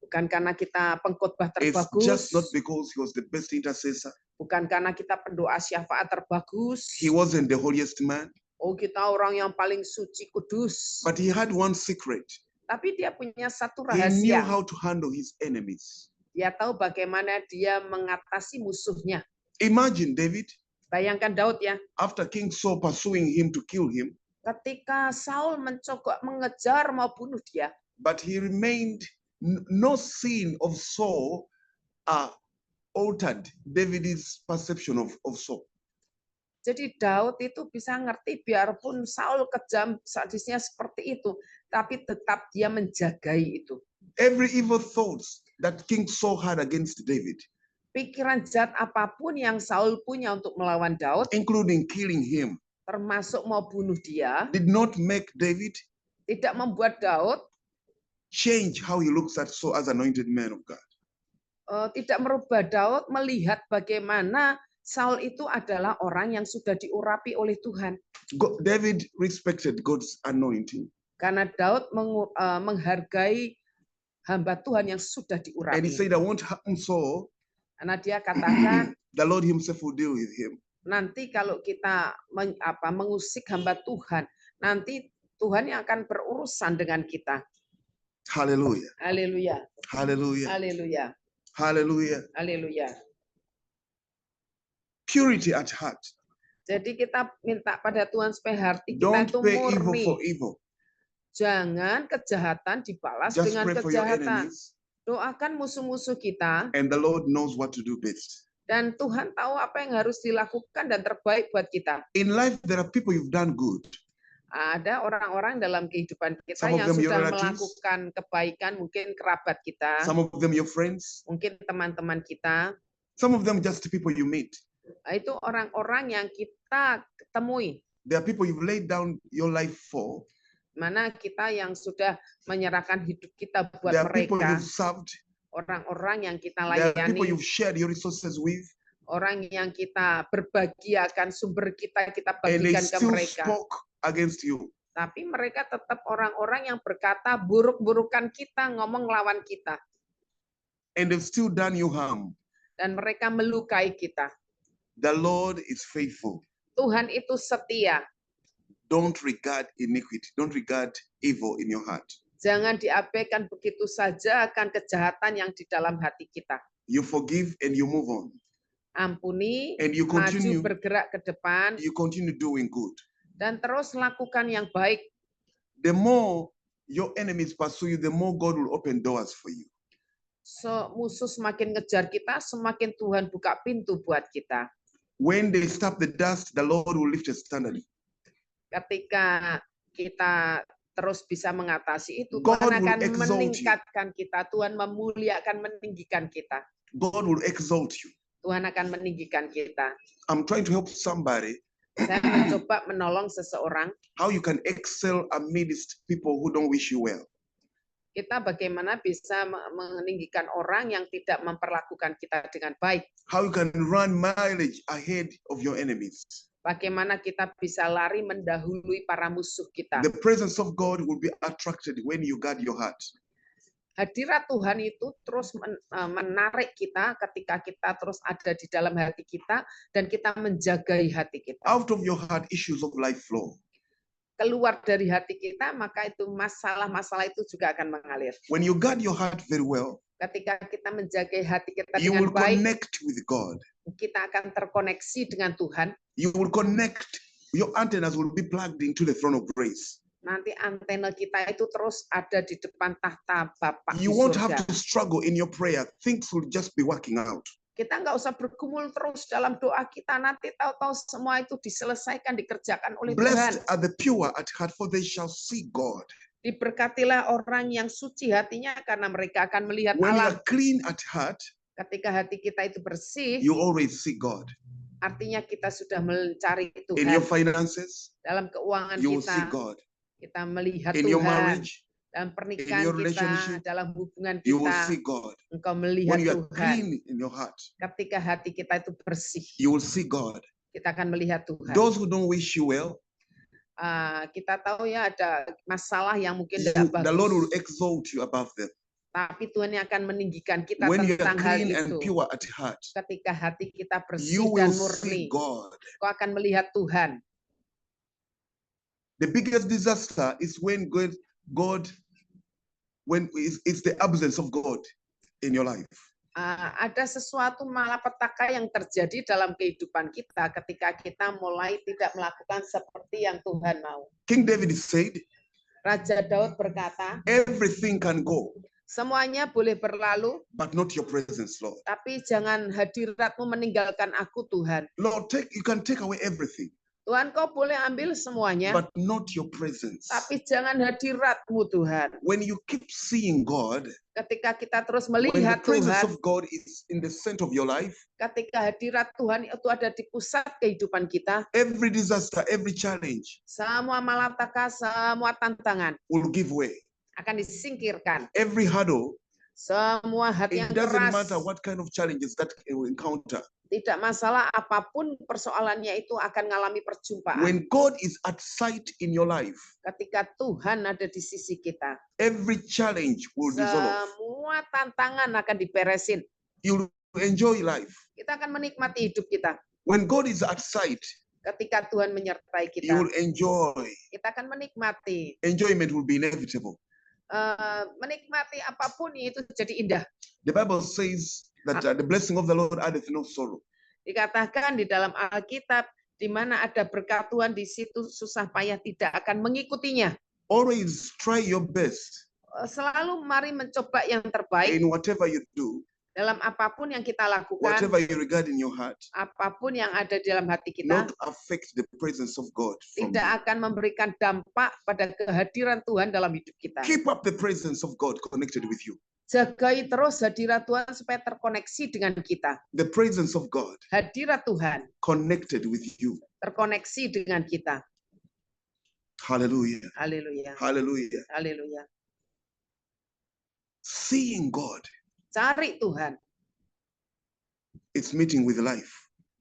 Bukan karena kita pengkhotbah It's terbagus. just not because he was the best intercessor. Bukan karena kita pendoa syafaat terbagus. He wasn't the holiest man. Oh, kita orang yang paling suci kudus. But he had one secret. Tapi dia punya satu He knew rahasia. how to handle his enemies. Dia tahu bagaimana dia mengatasi musuhnya. Imagine David, Bayangkan Daud ya. after King Saul pursuing him to kill him, Ketika Saul mencoba mengejar mau bunuh dia. but he remained, no sin of Saul altered David's perception of Saul. Jadi Daud itu bisa ngerti biarpun Saul kejam sadisnya seperti itu. Tapi tetap dia menjagai itu. Every evil thoughts that King Saul had against David, Pikiran jahat apapun yang Saul punya untuk melawan Daud, including killing him, termasuk mau bunuh dia, did not make David tidak membuat Daud change how he looks at Saul as anointed man of God. tidak merubah Daud melihat bagaimana Saul itu adalah orang yang sudah diurapi oleh Tuhan. David respected God's anointing, Karena Daud menghargai hamba Tuhan yang sudah and he diurapi. said, "I won't harm Saul. Karena dia katakan, The Lord Himself will deal with him." nanti kalau kita mengusik hamba Tuhan, nanti Tuhan yang akan berurusan dengan kita. Hallelujah. Haleluya. Hallelujah. Haleluya. Hallelujah. Haleluya. Purity at heart. Jadi kita minta pada Tuhan supaya hati kita Don't itu pay evil murni. for evil. Jangan kejahatan dibalas Just dengan pray for your kejahatan. enemies, Doakan musuh-musuh kita, and the Lord knows what to do best. dan Tuhan tahu apa yang harus dilakukan dan terbaik buat kita. In life, there are people you've done good. Ada orang-orang dalam kehidupan kita Some of yang them your sudah relatives. melakukan kebaikan, mungkin kerabat kita, Some of them your friends. mungkin teman-teman kita. Some of them just the people you meet. Itu orang-orang yang kita temui, There are people you've laid down your life for. mana kita yang sudah menyerahkan hidup kita buat There are people mereka, you've served. orang-orang yang kita There are people layani, you've shared your resources with, orang yang kita berbagi akan sumber kita and they bagikan ke still mereka. spoke against you. Tapi mereka tetap orang-orang yang berkata buruk-burukan kita, ngomong lawan kita. And they've still done you harm. Dan mereka melukai kita. The Lord is faithful. Tuhan itu setia. Don't regard iniquity. Don't regard evil in your heart. Jangan diabaikan begitu saja akan kejahatan yang di dalam hati kita. You forgive and you move on. Ampuni, And you maju continue. bergerak ke depan, You continue doing good. dan terus lakukan yang baik. The more your enemies pursue you, the more God will open doors for you. Musuh semakin ngejar kita, semakin Tuhan buka pintu buat kita. When they stop the dust, the Lord will lift a standard. Ketika kita terus bisa mengatasi itu, God Tuhan will akan exalt you. meningkatkan kita. Tuhan memuliakan, meninggikan kita. God will exalt you. Tuhan akan meninggikan kita. I'm trying to help somebody Saya mencoba menolong seseorang. how you can excel amidst people who don't wish you well. Kita bagaimana bisa meninggikan orang yang tidak memperlakukan kita dengan baik. How you can run mileage ahead of your enemies. Bagaimana kita bisa lari mendahului para musuh kita. The presence of God will be attracted when you guard your heart. Hadirat Tuhan itu terus menarik kita ketika kita terus ada di dalam hati kita dan kita menjagai hati kita. Out of your heart, issues of life flow. Keluar dari hati kita, maka itu masalah-masalah itu juga akan mengalir. When you guard your heart very well, Ketika kita menjaga hati kita you will dengan baik, connect with God. kita akan terkoneksi dengan Tuhan. You will connect, your antennas will be plugged into the throne of grace. Nanti antena kita itu terus ada di depan tahta Bapa di You won't have surga. to struggle in your prayer. Things will just be working out. Kita nggak usah bergumul terus dalam doa kita. Nanti tahu-tahu semua itu diselesaikan, dikerjakan oleh Tuhan. Blessed are the pure at heart, for they shall see God. Diberkatilah orang yang suci hatinya karena mereka akan melihat When you Allah. are clean at heart, Ketika hati kita itu bersih, you always see God. artinya kita sudah mencari In your Tuhan. finances, Dalam keuangan you will see kita, God. kita melihat In your Tuhan. marriage, Dalam pernikahan your kita, relationship, dalam hubungan you will kita, see God. engkau melihat When you are Tuhan. clean in your heart, Ketika hati kita itu bersih, you will see God. kita akan melihat Tuhan. Those who don't wish you well, Kita tahu ya ada masalah yang mungkin the tidak Lord will bagus, exalt you above them. tapi Tuhan yang akan meninggikan kita When you are tentang hal clean and itu. pure at heart, Ketika hati kita you bersih will dan see murni, God. kau akan melihat Tuhan. The biggest disaster is when it's the absence of God in your life. Ada sesuatu malapetaka yang terjadi dalam kehidupan kita ketika kita mulai tidak melakukan seperti yang Tuhan mau. King David said, Raja Daud berkata, everything can go, semuanya boleh berlalu, but not your presence, Lord. tapi jangan hadiratmu meninggalkan aku, Tuhan. Lord, you can take away everything, Tuhan, kau boleh ambil semuanya, but not your presence. tapi jangan hadiratmu, Tuhan. When you keep seeing God, Ketika kita terus when the melihat presence Tuhan, of God is in the center of your life, ketika hadirat Tuhan itu ada di pusat kehidupan kita, every disaster, every challenge semua malapetaka, semua tantangan will give way. akan disingkirkan. Every hurdle, Semua hati it yang doesn't keras, matter what kind of challenges that you will encounter. tidak masalah apapun persoalannya itu akan mengalami perjumpaan. When God is at sight in your life, Ketika Tuhan ada di sisi kita, every challenge will dissolve. semua tantangan akan diberesin. You'll enjoy life. Kita akan menikmati hidup kita. When God is at sight, Ketika Tuhan menyertai you kita, will enjoy. kita akan menikmati. Enjoyment will be inevitable. menikmati apapun itu jadi indah. The Bible says that the blessing of the Lord addeth no sorrow. Dikatakan di dalam Alkitab, di mana ada berkat Tuhan, di situ susah payah tidak akan mengikutinya. Always try your best Selalu mari mencoba yang terbaik in whatever you do, dalam apapun yang kita lakukan, whatever you regard in your heart, apapun yang ada di dalam hati kita, not affect the presence of God from tidak you. akan memberikan dampak pada kehadiran Tuhan dalam hidup kita. Keep up the presence of God connected with you. Jagai terus hadirat Tuhan supaya terkoneksi dengan kita. The presence of God Hadirat Tuhan connected with you. terkoneksi dengan kita. Hallelujah. Haleluya. Hallelujah. Haleluya. Seeing God, Cari Tuhan. it's meeting with life.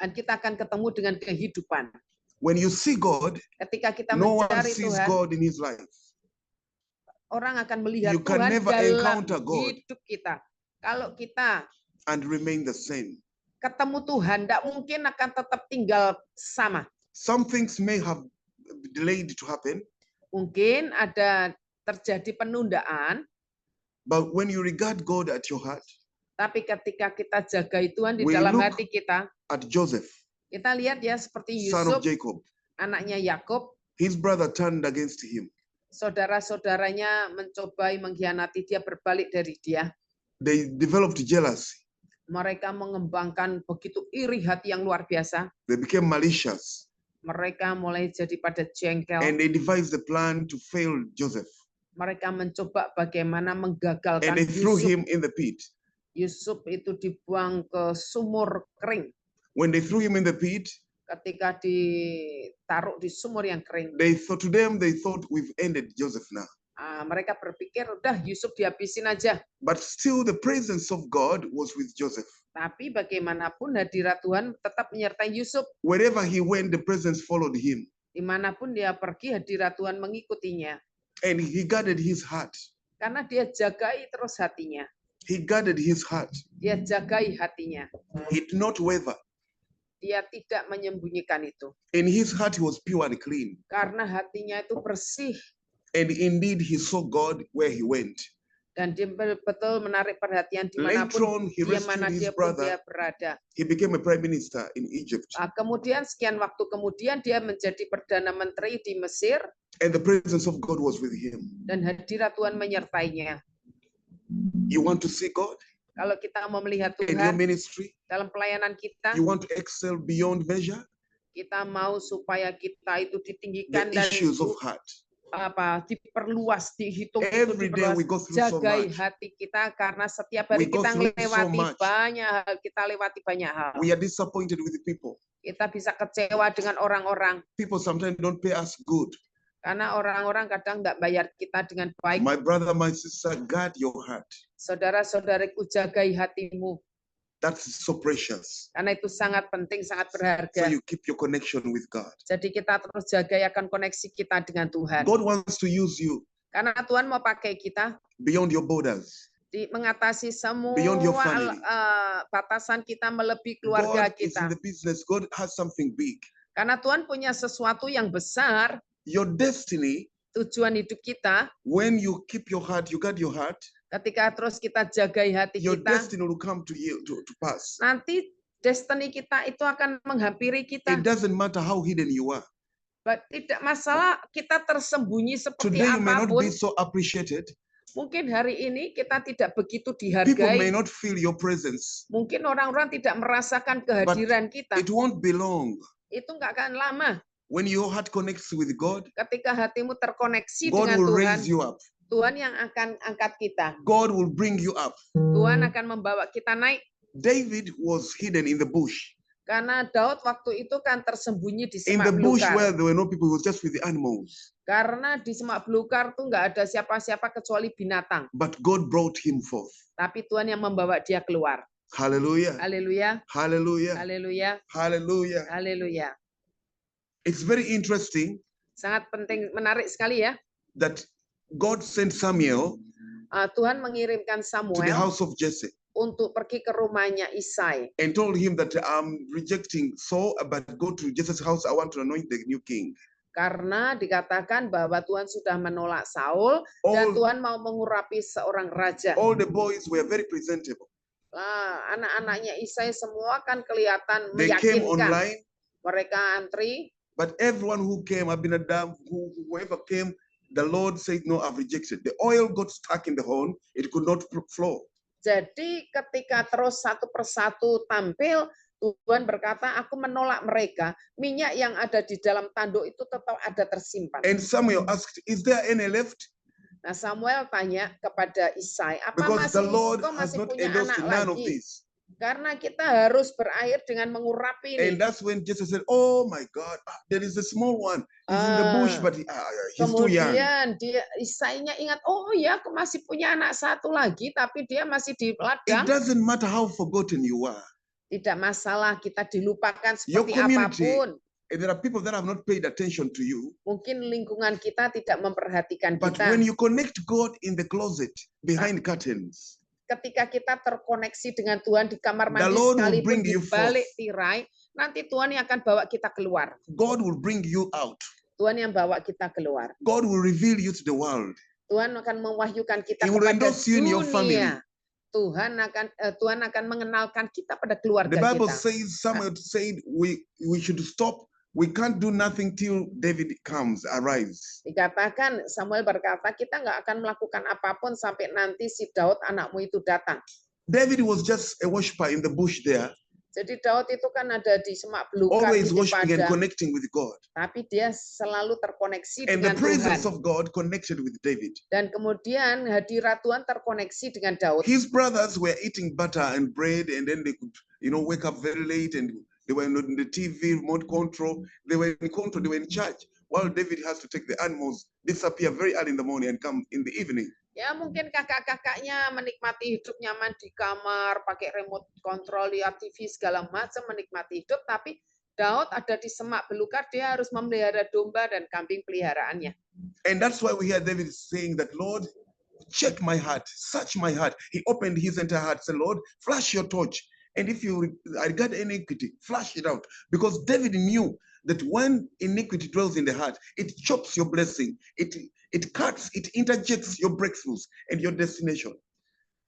Dan kita akan ketemu dengan kehidupan. When you see God, Ketika kita no one mencari sees Tuhan, God in his life. orang akan melihat You can Tuhan never dalam encounter God. hidup kita. Kalau kita And remain the same. ketemu Tuhan, tidak mungkin akan tetap tinggal sama. Some things may have delayed to happen, Mungkin ada terjadi penundaan, but when you regard God at your heart, tapi ketika kita jagai Tuhan di We dalam look hati kita, at Joseph, kita lihat ya seperti son of Yusuf, Jacob, anaknya Yakub, his brother turned against him. saudara-saudaranya mencobai mengkhianati dia, berbalik dari dia. They developed jealousy. Mereka mengembangkan begitu iri hati yang luar biasa. They became malicious. Mereka mulai jadi pada jengkel. And they devised a plan to fail Joseph. Mereka mencoba bagaimana And menggagalkan they threw Yusuf. him in the pit. Yusuf itu dibuang ke sumur kering. When they threw him in the pit, Ketika ditaruh di sumur yang kering, they thought we've ended Joseph now. mereka berpikir udah Yusuf dihabisin aja. But still the presence of God was with Joseph. Tapi bagaimanapun hadirat Tuhan tetap menyertai Yusuf. Wherever he went, the presence followed him. Dimanapun dia pergi, hadirat Tuhan mengikutinya. And he guarded his heart. Karena dia jagai terus hatinya. He guarded his heart. Dia jagai hatinya. He did not waver. Dia tidak menyembunyikan itu. In his heart, he was pure and clean. Karena hatinya itu bersih. And indeed, he saw God where he went. Dan dia betul menarik perhatian Later dimanapun on, he dia mana rescued dia his pun brother. dia berada. He became a prime minister in Egypt. Kemudian sekian waktu kemudian dia menjadi perdana menteri di Mesir And the presence of God was with him. dan hadirat Tuhan menyertainya. You want to see God Kalau kita mau melihat in your Tuhan ministry? dalam pelayanan kita, You want to excel beyond measure? kita mau supaya kita itu The ditinggikan dan issues of heart. diperluas, dihitung itu Every day we diperluas. go through so Jagai much. hati kita karena setiap hari We go kita through so melewati much. banyak hal, kita lewati banyak hal. We are disappointed with the people. Kita bisa kecewa dengan orang-orang People sometimes don't pay us good. karena orang-orang kadang nggak bayar kita dengan baik. My brother, my sister, guard your heart. Saudara-saudariku, jagai hatimu That's so precious. karena itu sangat penting, sangat So berharga. you keep your connection with God. Jadi kita terus jaga akan koneksi kita dengan Tuhan. God wants to use you Karena Tuhan mau pakai kita beyond your borders. mengatasi semua Beyond your family. batasan kita, melebihi keluarga God is in kita. the business. God has something big. Karena Tuhan punya sesuatu yang besar, Your destiny, tujuan hidup kita. when you keep your heart, you guard your heart, Ketika terus kita jagai hati your kita, destiny will come to you to pass. nanti destiny kita itu akan menghampiri kita. It doesn't matter how hidden you are. Tidak masalah kita tersembunyi seperti Today you may not apapun. be so appreciated. Mungkin hari ini kita tidak begitu People may dihargai. not feel your presence. Mungkin orang-orang tidak merasakan kehadiran kita. It won't be long. Itu nggak akan lama. When your heart connects with God, Ketika hatimu terkoneksi God dengan will Tuhan, raise you up. Tuhan yang akan angkat kita. God will bring you up. Tuhan akan membawa kita naik. David was hidden in the bush. Karena Daud waktu itu kan tersembunyi di In semak the bush belukar. where there were no people, he was just with the animals. Karena di semak belukar tuh nggak ada siapa-siapa kecuali binatang. But God brought him forth. Tapi Tuhan yang membawa dia keluar. Hallelujah. Haleluya, Hallelujah. haleluya, Hallelujah. haleluya. It's very interesting Sangat penting, menarik sekali ya. that God sent Samuel Tuhan mengirimkan to the Samuel house of Jesse untuk pergi ke rumahnya Isai. and told him that I'm rejecting Saul, but go to Jesse's house. I want to anoint the new king. Karena dikatakan bahwa Tuhan sudah menolak Saul dan All, Tuhan mau mengurapi seorang raja. all the boys were very presentable. Anak-anaknya Isai semua kan kelihatan They came meyakinkan. online, Mereka antri, but everyone who came, Abinadab, whoever came, the Lord said, no, I've rejected. The oil got stuck in the horn. It could not flow. jadi ketika terus satu persatu tampil, Tuhan berkata, aku menolak mereka. Minyak yang ada di dalam tanduk itu tetap ada tersimpan. And Samuel asked, is there any left? Nah, Samuel tanya kepada Isai, apa Because the Lord kau has masih not punya endorsed anak none of lagi? these. Karena kita harus berakhir dengan mengurapi And ini. that's when Jesus said, oh my God, there is a small one. He's in the bush, but he's too young. Kemudian Isainya ingat, oh ya, aku masih punya anak satu lagi, tapi dia masih di It ladang. doesn't matter how forgotten you are. Tidak masalah kita dilupakan Your seperti community, apapun. there are people that have not paid attention to you. Mungkin lingkungan kita tidak memperhatikan But kita. when you connect God in the closet, behind curtains, Ketika kita terkoneksi dengan Tuhan di kamar the mandi Lord will sekalipun bring di you balik forth. tirai, nanti Tuhan yang akan bawa kita keluar. God will bring you out. Tuhan yang bawa kita keluar. God will reveal you to the world. Tuhan akan mewahyukan kita He will kepada endorse you in your family. dunia. Tuhan akan mengenalkan kita pada keluarga The Bible kita. says, Samuel said, we should stop. We can't do nothing till David comes, arrives. Dikatakan Samuel berkata, kita nggak akan melakukan apapun sampai nanti si Daud anakmu itu datang. David was just a worshiper in the bush there, Jadi Daud itu kan ada di semak belukar always di worshiping and padang, connecting with God. tapi dia selalu terkoneksi And the dengan presence Tuhan. of God connected with David. Dan kemudian hadirat Tuhan terkoneksi dengan Daud. His brothers were eating butter and bread, and then they could, wake up very late, and they were in the TV remote control. They were in control. They were in charge. While David has to take the animals, disappear very early in the morning and come in the evening. Ya mungkin kakak-kakaknya menikmati hidup nyaman di kamar, pakai remote control, lihat TV segala macam, menikmati hidup. Tapi Daud ada di semak belukar, dia harus memelihara domba dan kambing peliharaannya. And that's why we hear David saying that, Lord, check my heart, search my heart. He opened his entire heart, said, Lord, flash your torch. And if you regard iniquity, flash it out. Because David knew that when iniquity dwells in the heart, it chops your blessing. It cuts, it interjects your breakthroughs and your destination.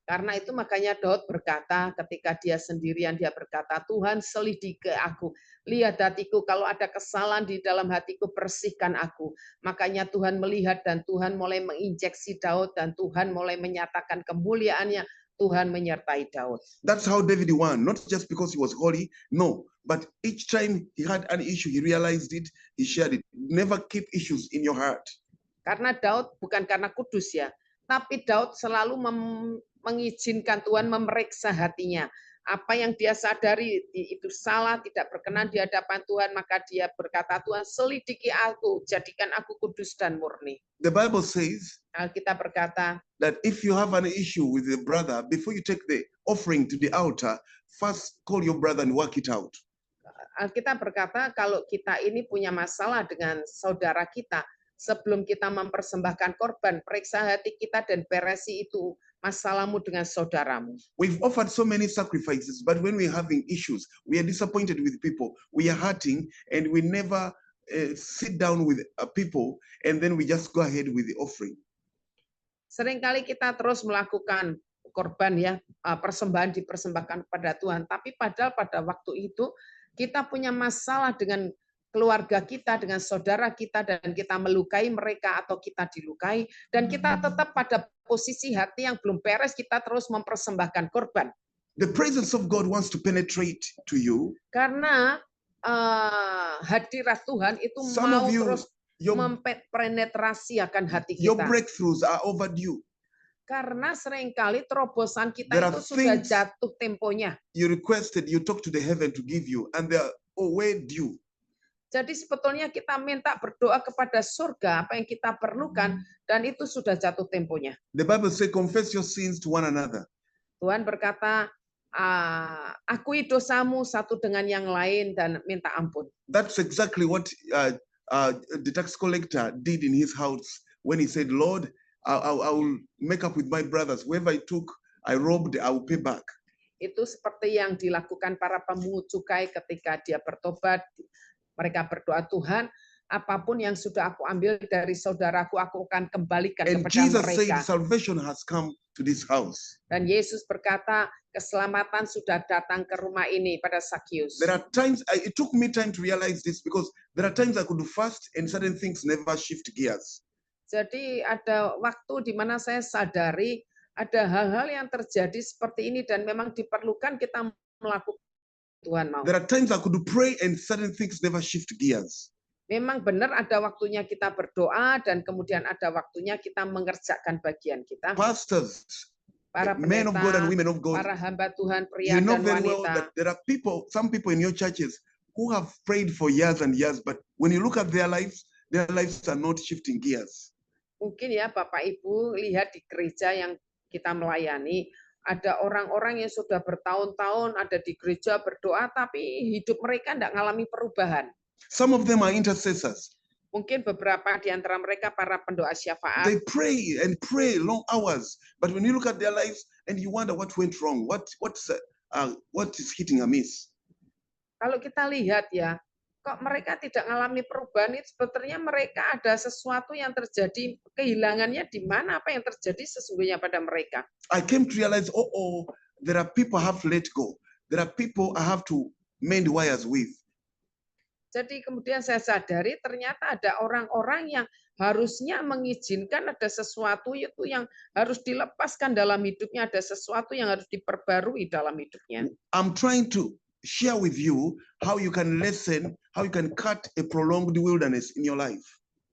Karena itu makanya Daud berkata ketika dia sendirian, dia berkata, Tuhan selidiki aku. Lihat hatiku, kalau ada kesalahan di dalam hatiku, bersihkan aku. Makanya Tuhan melihat dan Tuhan mulai menginjeksi Daud dan Tuhan mulai menyatakan kemuliaannya. Tuhan menyertai Daud. That's how David won, not just because he was holy, no. But each time he had an issue, he realized it, he shared it. Never keep issues in your heart. Karena Daud bukan karena kudus ya, tapi Daud selalu mengizinkan Tuhan memeriksa hatinya. Apa yang dia sadari itu salah, tidak berkenan di hadapan Tuhan, maka dia berkata, Tuhan selidiki aku, jadikan aku kudus dan murni. The Bible says Alkitab berkata, that if you have an issue with a brother, before you take the offering to the altar, first call your brother and work it out. Alkitab berkata, kalau kita ini punya masalah dengan saudara kita, sebelum kita mempersembahkan korban, periksa hati kita dan beresi itu masalahmu dengan saudaramu. We've offered so many sacrifices, but when we're having issues, we are disappointed with people, we are hurting, and we never sit down with people, and then we just go ahead with the offering. Seringkali kita terus melakukan korban ya, persembahan dipersembahkan kepada Tuhan, tapi padahal pada waktu itu kita punya masalah dengan keluarga kita, dengan saudara kita, dan kita melukai mereka atau kita dilukai, dan kita tetap pada posisi hati yang belum beres, kita terus mempersembahkan korban. The presence of God wants to penetrate to you. Karena hadirat Tuhan itu Some mau of you, terus your mempenetrasi akan hati your kita. breakthroughs are overdue. Karena seringkali terobosan kita There are itu sudah things jatuh temponya. you requested, you talk to the heaven to give you, and they're way due. Jadi sebetulnya kita minta berdoa kepada surga apa yang kita perlukan dan itu sudah jatuh temponya. The Bible says, confess your sins to one another. Tuhan berkata, akui dosamu satu dengan yang lain dan minta ampun. That's exactly what the tax collector did in his house when he said, Lord, I will make up with my brothers. Whoever I took, I robbed, I will pay back. Itu seperti yang dilakukan para pemungut cukai ketika dia bertobat. Mereka berdoa, Tuhan, apapun yang sudah aku ambil dari saudaraku, aku akan kembalikan And kepada Jesus said, mereka. salvation has come to this house. Dan Yesus berkata, keselamatan sudah datang ke rumah ini pada Sakius. There are times, it took me time to realize this because there are times I could fast and certain things never shift gears. Jadi ada waktu di mana saya sadari ada hal-hal yang terjadi seperti ini dan memang diperlukan kita melakukan Tuhan mau. There are times I could pray and certain things never shift gears. Memang benar ada waktunya kita berdoa dan kemudian ada waktunya kita mengerjakan bagian kita. Pastors, Para men of God and pendeta, women of God, para hamba Tuhan, you pria know dan very well wanita. that there are some people in your churches who have prayed for years and years, but when you look at their lives are not shifting gears. Mungkin ya Bapak Ibu lihat di gereja yang kita melayani, ada orang-orang yang sudah bertahun-tahun ada di gereja berdoa, tapi hidup mereka tidak mengalami perubahan. Some of them are intercessors. Mungkin beberapa di antara mereka para pendoa syafaat. They pray and pray long hours, but when you look at their lives and you wonder what went wrong, what is hitting amiss. Kalau kita lihat ya, kok mereka tidak mengalami perubahan, itu sebetulnya mereka ada sesuatu yang terjadi, kehilangannya di mana, apa yang terjadi sesungguhnya pada mereka. I came to realize, there are people I have to let go. There are people I have to mend wires with. Jadi kemudian saya sadari ternyata ada orang-orang yang harusnya mengizinkan ada sesuatu itu yang harus dilepaskan dalam hidupnya, ada sesuatu yang harus diperbarui dalam hidupnya. I'm trying to share with you how you can listen, how you can cut a prolonged wilderness in your life.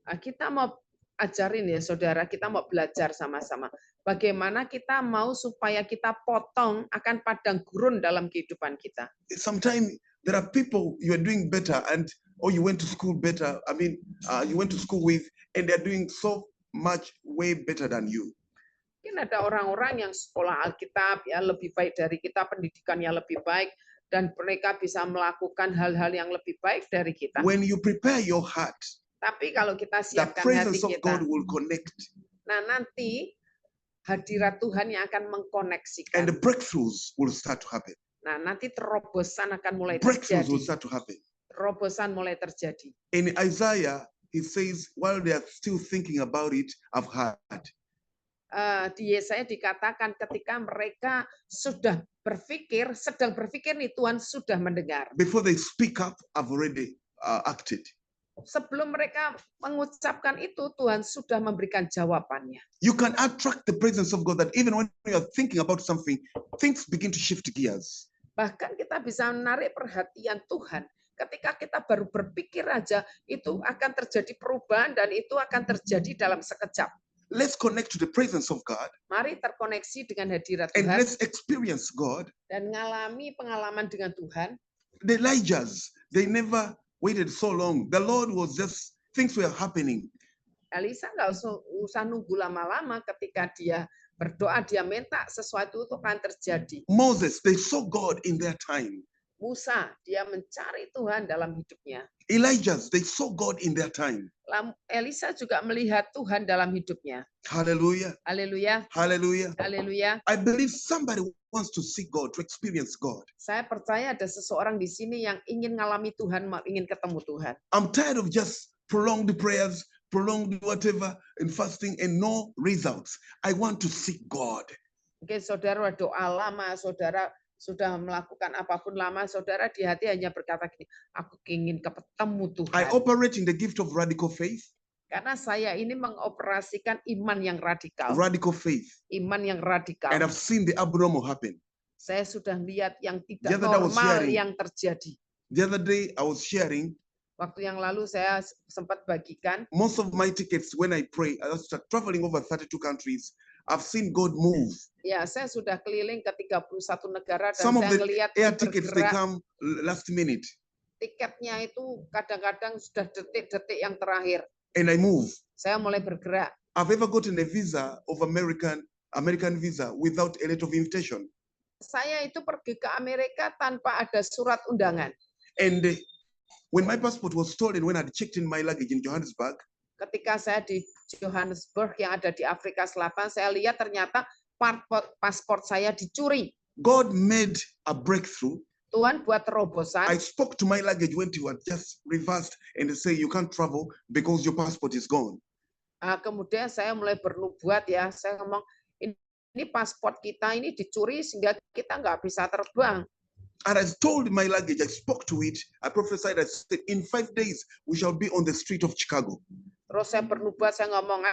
Nah, kita mau ajarin ya saudara, kita mau belajar sama-sama. Bagaimana kita mau supaya kita potong akan padang gurun dalam kehidupan kita. Sometimes there are people you are doing better or you went to school better. You went to school with, and they're doing so much way better than you. Mungkin ada orang-orang yang sekolah Alkitab ya lebih baik dari kita, pendidikannya lebih baik, dan mereka bisa melakukan hal-hal yang lebih baik dari kita. When you prepare your heart, tapi kalau kita the siapkan hati presence of kita, God will connect, nah nanti hadirat Tuhan yang akan and mengkoneksikan. the breakthroughs will start to happen. Nah nanti terobosan akan mulai Breakthroughs terjadi. will start to happen. Terobosan mulai terjadi. In Isaiah, he says, while they are still thinking about it, I've heard. Di Yesaya dikatakan ketika mereka sudah berpikir, sedang berpikir nih Tuhan sudah mendengar. Before they speak up, I've already acted. Sebelum mereka mengucapkan itu, Tuhan sudah memberikan jawabannya. You can attract the presence of God that even when you are thinking about something, things begin to shift gears. Bahkan kita bisa menarik perhatian Tuhan. Ketika kita baru berpikir aja, itu akan terjadi perubahan dan itu akan terjadi dalam sekejap. Let's connect to the presence of God Mari terkoneksi dengan hadirat and Tuhan let's experience God. dan mengalami pengalaman dengan Tuhan. The Elijahs, they never waited so long. The Lord was just, things were happening. Elisa nggak usah nunggu lama-lama ketika dia berdoa, dia minta sesuatu itu akan terjadi. Moses, they saw God in their time. Musa, dia mencari Tuhan dalam hidupnya. Elijahs, they saw God in their time. Elisa juga melihat Tuhan dalam hidupnya. Hallelujah. Haleluya, Hallelujah. haleluya. I believe somebody wants to see God, to experience God. Saya percaya ada seseorang di sini yang ingin ngalami Tuhan, ingin ketemu Tuhan. I'm tired of just prolonged prayers, prolonged whatever, and fasting and no results. I want to see God. Mungkin saudara doa lama, saudara sudah melakukan apapun lama, saudara di hati hanya berkata gini, aku ingin ketemu Tuhan. I operate in the gift of radical faith. Karena saya ini mengoperasikan iman yang radikal. Radical faith. Iman yang radikal. And I've seen the abnormal happen. Saya sudah lihat yang The tidak other day I was normal sharing. yang terjadi. The other day I was sharing, Waktu yang lalu saya sempat bagikan, most of my tickets when I pray, I start traveling over 32 countries. I've seen God move. ya saya sudah keliling ke 31 negara dan Some of saya the melihat air tickets, they bergerak. come last minute. Tiketnya itu kadang-kadang sudah detik-detik yang terakhir. And I move. Saya mulai bergerak. I've ever gotten a visa of American visa without a letter of invitation. Saya itu pergi ke Amerika tanpa ada surat undangan. And when my passport was stolen, when I checked in my luggage in Johannesburg, Ketika saya di Johannesburg yang ada di Afrika Selatan, saya lihat ternyata paspor saya dicuri. God made a breakthrough Tuhan buat terobosan. I spoke to my luggage when you had just reversed and they say you can't travel because your passport is gone. Kemudian saya mulai bernubuat ya, saya ngomong ini paspor kita ini dicuri sehingga kita nggak bisa terbang. And I told my luggage, I spoke to it, I prophesied, I said, in 5 days we shall be on the street of Chicago. Terus saya bernubuat, saya ngomong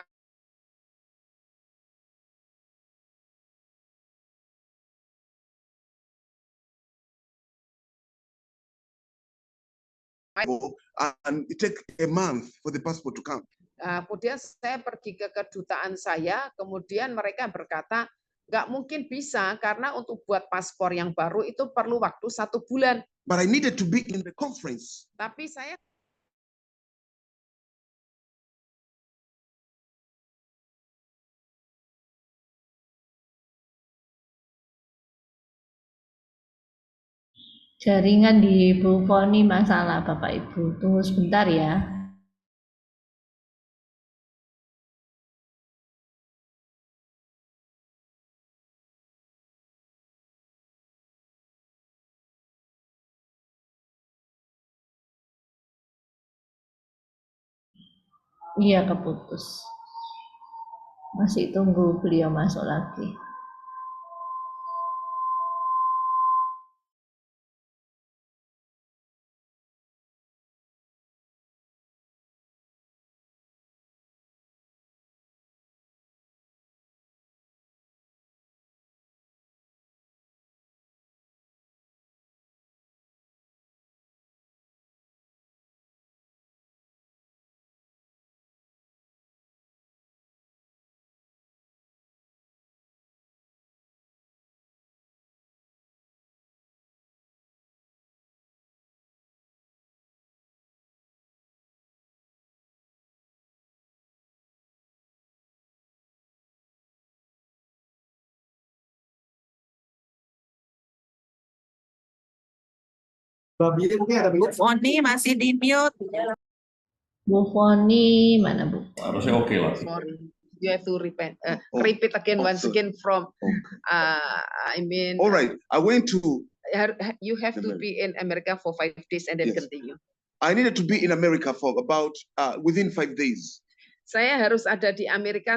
and it take a month for the passport to come. Kemudian saya pergi ke kedutaan saya, kemudian mereka berkata, nggak mungkin bisa karena untuk buat paspor yang baru itu perlu waktu 1 bulan. But I needed to be in the conference. Tapi saya Jaringan di Bu Foni masalah Bapak Ibu. Tunggu sebentar ya. Iya, keputus. Masih tunggu beliau masuk lagi. Bu Foni masih di mute. Bu Foni, mana Bu? Harusnya oke lah. sorry, you have to repeat again once sorry. again from Okay. All right, I went to, you have to be in America for 5 days and then Yes. continue. I needed to be in America for about, within 5 days. Saya harus ada di Amerika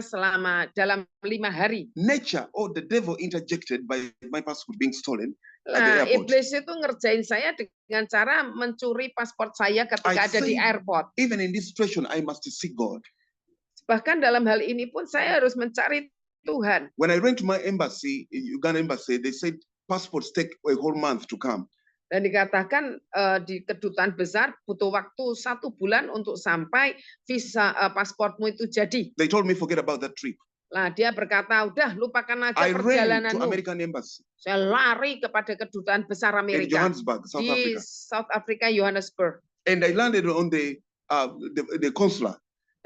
dalam 5 hari. Nature or the devil interjected by my passport being stolen at the Nah, airport. iblis itu ngerjain saya dengan cara mencuri paspor saya ketika I ada di think- airport. Even in this situation, I must seek God. Bahkan dalam hal ini pun saya harus mencari Tuhan. When I went to my embassy, Uganda embassy, they said passports take a whole month to come. Dan dikatakan di kedutaan besar butuh waktu 1 bulan untuk sampai visa pasportmu itu jadi. They told me forget about that trip. Nah, dia berkata, udah lupakan aja I ran to perjalananmu. American embassy Saya lari kepada kedutaan besar in Amerika Johannesburg, South di Africa, South Africa, Johannesburg. and I landed on the consular.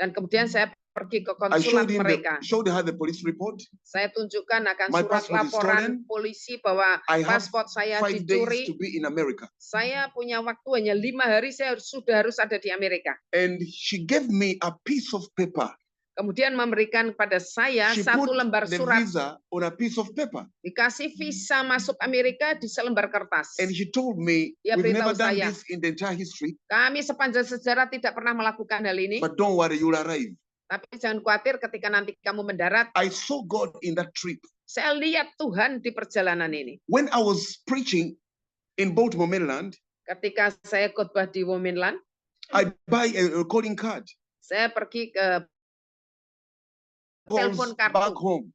Dan kemudian saya pergi ke I konsulat showed him mereka. showed her the police report. Saya tunjukkan akan My surat passport is laporan stolen. polisi bahwa I have paspor saya 5 days dicuri. to be in America, Saya punya waktu hanya 5 hari, saya sudah harus ada di Amerika. and she gave me a piece of paper. Kemudian memberikan kepada saya She 1 put lembar the surat. visa on a piece of paper, Dikasih visa masuk Amerika di selembar kertas. and she told me, Dia "We've never beritahu done saya. this in the entire history, Kami sepanjang sejarah tidak pernah melakukan hal ini. but don't worry, you'll arrive." Tapi jangan khawatir ketika nanti kamu mendarat. I saw God in that trip. Saya lihat Tuhan di perjalanan ini. When I was preaching in Baltimore, Maryland, Ketika saya khotbah di Womenland, I buy a calling card, saya pergi ke calls telepon back kartu home.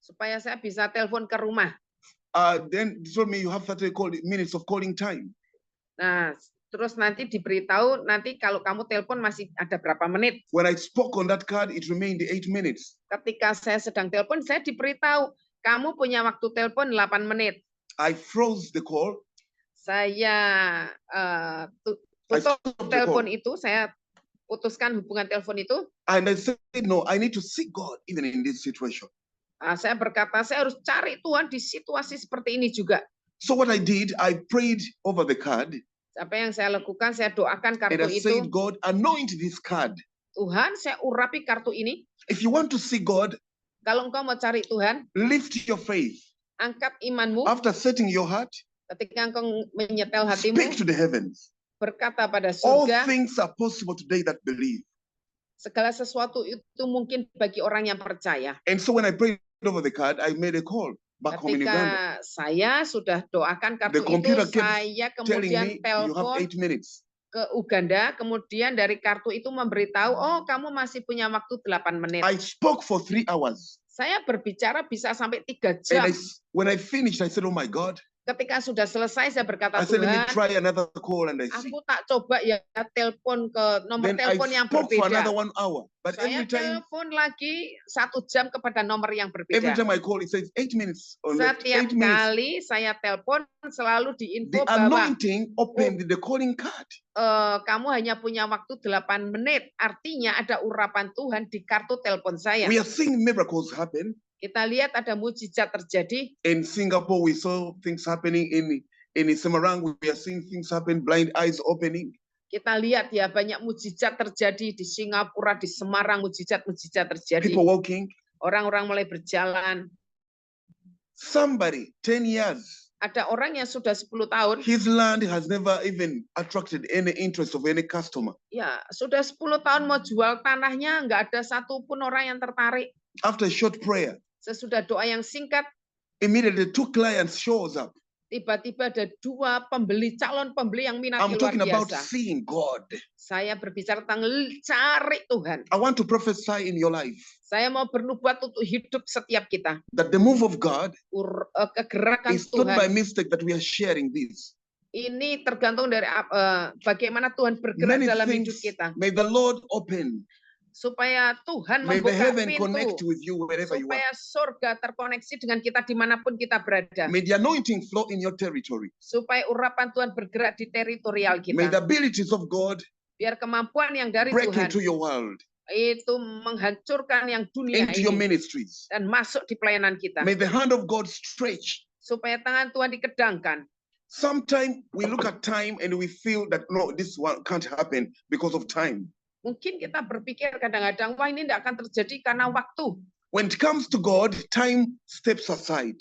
supaya saya bisa telepon ke rumah. Then they told me you have 30 minutes of calling time. Nah, terus nanti diberitahu nanti kalau kamu telepon masih ada berapa menit. When I spoke on that card, it remained 8 minutes. Ketika saya sedang telepon, saya diberitahu kamu punya waktu telepon 8 menit. I froze the call. Saya I tutup stopped the telepon call. itu, saya putuskan hubungan telepon itu. And I said, no, I need to seek God even in this situation. Saya berkata, saya harus cari Tuhan di situasi seperti ini juga. So what I did, I prayed over the card Apa yang saya lakukan, saya doakan and kartu I itu. said, God, anoint this card. Tuhan, saya urapi kartu ini. If you want to see God, Kalau engkau mau cari Tuhan, lift your faith. angkat imanmu. After setting your heart, Ketika engkau menyetel hatimu, Speak to the heavens. berkata pada All surga, things are possible today that believe. segala sesuatu itu mungkin bagi orang yang percaya. And so when I prayed over the card, I made a call back home in Uganda. Ketika saya sudah doakan kartu The computer itu, kept saya telling kemudian me you have telepon 8 minutes. ke Uganda, kemudian dari kartu itu memberitahu, oh kamu masih punya waktu 8 menit. I spoke for 3 hours. Saya berbicara bisa sampai 3 And jam. when I finished, I said, oh my God. Ketika sudah selesai, saya berkata, I said, let me Tuhan, try another call and I see. aku tak coba ya telepon ke nomor Then I telepon yang spoke for another berbeda. 1 hour. But Saya every time telepon lagi 1 jam kepada nomor yang Every berbeda. time I call, it says 8 minutes or left. Setiap 8 minutes. kali saya telepon selalu The diinfo bahwa anointing opened the calling card. kamu hanya punya waktu 8 menit. Artinya ada urapan Tuhan di kartu telepon saya. We are seeing miracles happen. Kita lihat ada mujizat terjadi. In Singapore, we saw things happening. In Semarang, we are seeing things happen, blind eyes opening. Kita lihat ya banyak mujizat terjadi di Singapura, di Semarang, mujizat-mujizat terjadi. People walking. Orang-orang mulai berjalan. Somebody, 10 years, Ada orang yang sudah 10 tahun, his land has never even attracted any interest of any customer. ya sudah 10 tahun mau jual tanahnya, nggak ada satupun orang yang tertarik. After a short prayer, Sesudah doa yang singkat, immediately 2 clients shows up. tiba-tiba ada 2 calon pembeli yang minati I'm luar talking about biasa. seeing God. Saya berbicara tentang cari Tuhan. I want to prophesy in your life Saya mau bernubuat untuk hidup setiap kita. that the move of God Kegerakan is not by Tuhan mistake that we are sharing this. ini tergantung dari bagaimana Tuhan bergerak Many dalam hidup things, kita. may the Lord open. Supaya Tuhan May the membuka heaven pintu. connect with you wherever you are. Supaya surga terkoneksi dengan kita dimanapun kita berada. May the anointing flow in your territory. Supaya urapan Tuhan bergerak di teritorial May the kita. abilities of God Biar kemampuan yang dari break Tuhan into your world, itu menghancurkan yang dunia into your ini. ministries. Dan masuk di pelayanan kita. May the hand of God stretch. Supaya tangan Tuhan dikedangkan. Sometimes we look at time and we feel that no, this one can't happen because of time. Mungkin kita berpikir kadang-kadang, wah ini tidak akan terjadi karena waktu. When it comes to God, time steps aside.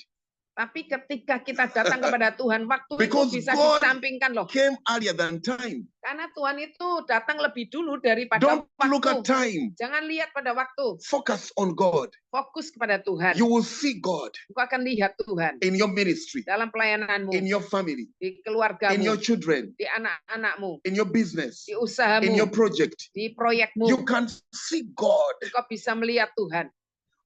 Tapi ketika kita datang kepada Tuhan, waktu Because itu bisa God disampingkan loh. Came earlier than time. Karena Tuhan itu datang lebih dulu daripada Don't look at waktu. time. Jangan lihat pada waktu. Focus on God. Fokus kepada Tuhan. You will see God Engkau akan lihat Tuhan in your ministry, dalam pelayananmu, in your family, di in keluargamu, your children, di anak-anakmu, in your business, di in usahamu, your project. di proyekmu. You can see God. Engkau bisa melihat Tuhan.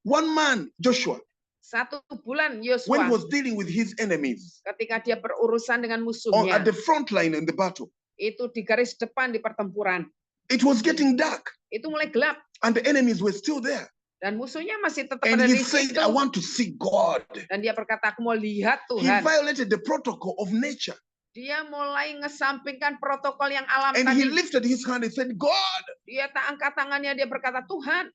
One man, Joshua, 1 bulan when Yosua, he was dealing with his enemies ketika dia berurusan dengan or musuhnya, at the front line in the battle, itu di garis depan di pertempuran. it was getting dark Itu mulai gelap. and the enemies were still there. Dan musuhnya masih tetap And ada he di said, situ. I want to see God. Dan dia berkata, aku mau lihat He Tuhan. violated the protocol of nature Dia mulai ngesampingkan protokol yang alam and he tadi. lifted his hand and said, God, Dia tak angkat tangannya, dia berkata, Tuhan,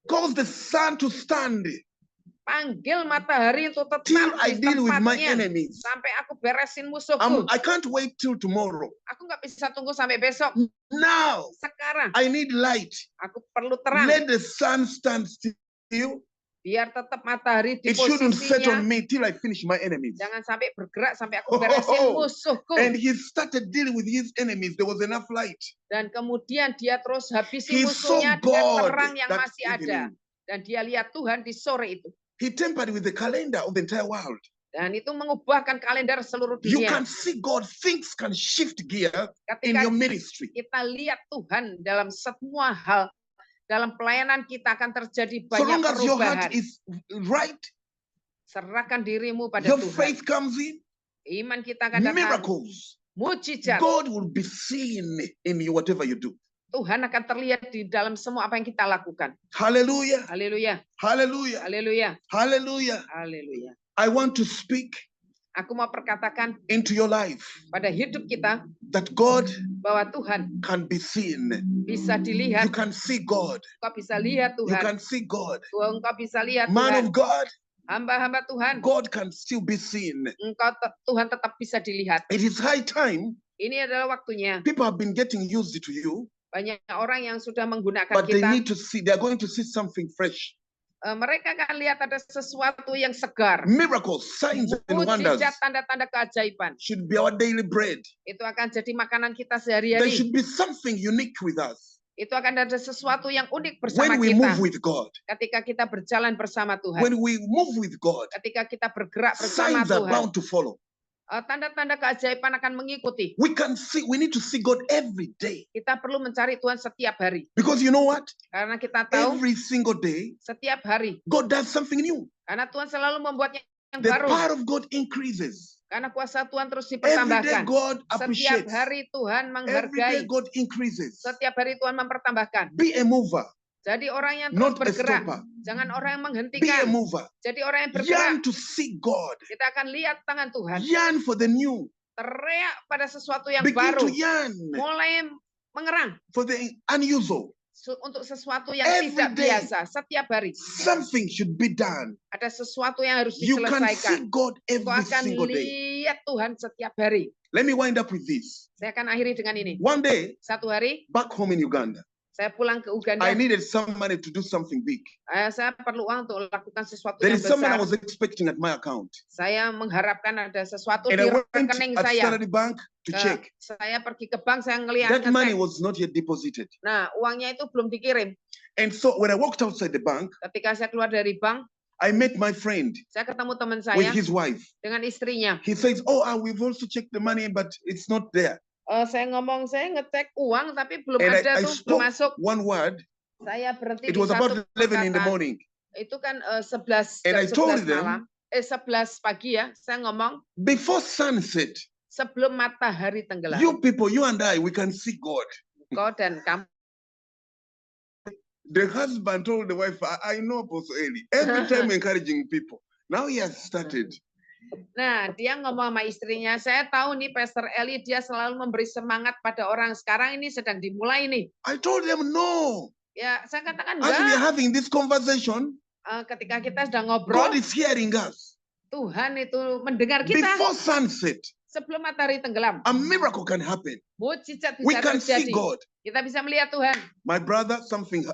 cause the sun to stand panggil matahari untuk tetap till I di deal with my tempatnya. enemies. Sampai aku beresin musuhku. I can't wait till tomorrow. Aku nggak bisa tunggu sampai besok. Now, Sekarang, I need light. aku perlu terang. Let the sun stand still. Biar tetap matahari di It shouldn't set on posisinya. me till I finish my enemies. Jangan sampai bergerak sampai aku beresin musuhku. And he started dealing with his enemies. There was enough light. Dan kemudian dia terus habisi He saw musuhnya dengan God terang yang that masih ada. evening. Dan dia lihat Tuhan di sore itu. He tampered with the calendar of the entire world. Dan itu mengubahkan kalender seluruh You dunia. can see God. Things can shift gear in Ketika your ministry. kita lihat Tuhan dalam semua hal, dalam pelayanan kita akan terjadi So long banyak as your heart perubahan. is right, Serahkan dirimu pada your Tuhan. faith comes in, Iman kita akan datang. miracles. Mujizat. God will be seen in you, whatever you do. Tuhan akan terlihat di dalam semua apa yang kita lakukan. Hallelujah. Haleluya. Hallelujah. Haleluya. Hallelujah. Haleluya. I want to speak Aku mau perkatakan into your life pada hidup kita that God bahwa Tuhan can be seen. bisa You dilihat. can see God. Engkau bisa lihat You Tuhan. can see God. Engkau bisa lihat Man Tuhan. of God, Hamba-hamba Tuhan. God can still be seen. Tuhan tetap bisa dilihat. It is high time. Ini adalah waktunya. People have been getting used to you, Banyak orang yang sudah menggunakan but they kita. need to see, they're going to see something fresh. mereka akan lihat ada sesuatu yang segar. Miracles, signs, and wonders Mujizat, tanda-tanda keajaiban. should be our daily bread. Itu akan jadi makanan kita There sehari-hari. should be something unique with us Itu akan ada sesuatu yang unik bersama when we kita. move with God. Ketika kita berjalan bersama Tuhan. When we move with God, Ketika kita bergerak bersama signs are Tuhan. bound to follow. Tanda-tanda keajaiban akan mengikuti. We need to see God every day. Kita perlu mencari Tuhan setiap hari. Because you know what? Karena kita tahu Every single day, setiap hari. God does something new. Karena Tuhan selalu membuatnya yang The baru. power of God increases. Karena kuasa Tuhan terus Every day dipertambahkan. God Setiap appreciates. hari Tuhan Every day menghargai. God increases. Setiap hari Tuhan mempertambahkan. Be a mover, Jadi orang yang terus not a bergerak. stopper. Jangan orang yang Be a menghentikan. mover. Jadi orang yang bergerak. Yearn to see God. Kita akan lihat tangan Tuhan. Yearn for the new. Teriak pada sesuatu yang Begin baru. to yearn Mulai mengerang. for the unusual. Untuk sesuatu yang Every tidak day. biasa. Setiap hari. Something should be done. Ada sesuatu yang harus You can see diselesaikan. God Kau every akan single day. lihat Tuhan setiap hari. Let me wind up with this. Saya akan akhiri dengan ini. One day, Satu hari, back home in Uganda, saya pulang ke Uganda. I needed some money to do something big. Saya perlu uang untuk lakukan sesuatu There yang is someone I besar. was expecting at my account. Saya mengharapkan ada sesuatu And di I went rekening at saya. Standard Bank to check. Saya pergi ke bank, saya ngelihat That money ngecek. was not yet deposited. Nah, uangnya itu belum dikirim. And so when I walked outside the bank, Ketika saya keluar dari bank, I met my friend saya ketemu teman with saya his wife. dengan istrinya. He says, "Oh, we've also checked the money, but it's not there." Saya ngomong, saya ngecek uang tapi belum And ada I tuh, belum masuk. spoke one word. Saya berhenti It di was about satu 11 in the perkataan. morning. Itu kan 11 And I jam told 11 them- malam. 11 pagi ya. Saya ngomong Before sunset, sebelum matahari tenggelam. you people, you and I, we can see God. Kau dan kamu. The husband told the wife, I know Apostle Eli. Every time encouraging people. Now he has started. Nah, dia ngomong sama istrinya, saya tahu nih Pastor Eli dia selalu memberi semangat pada orang. Sekarang ini sedang dimulai nih. I told them, no. Ya, saya katakan As we are enggak. having this conversation, Ketika kita sedang God ngobrol, is hearing us. Tuhan itu mendengar kita. Before sunset, Sebelum matahari tenggelam, a miracle can happen. mujizat We bisa can see terjadi. God. Kita bisa melihat Tuhan. My brother, something,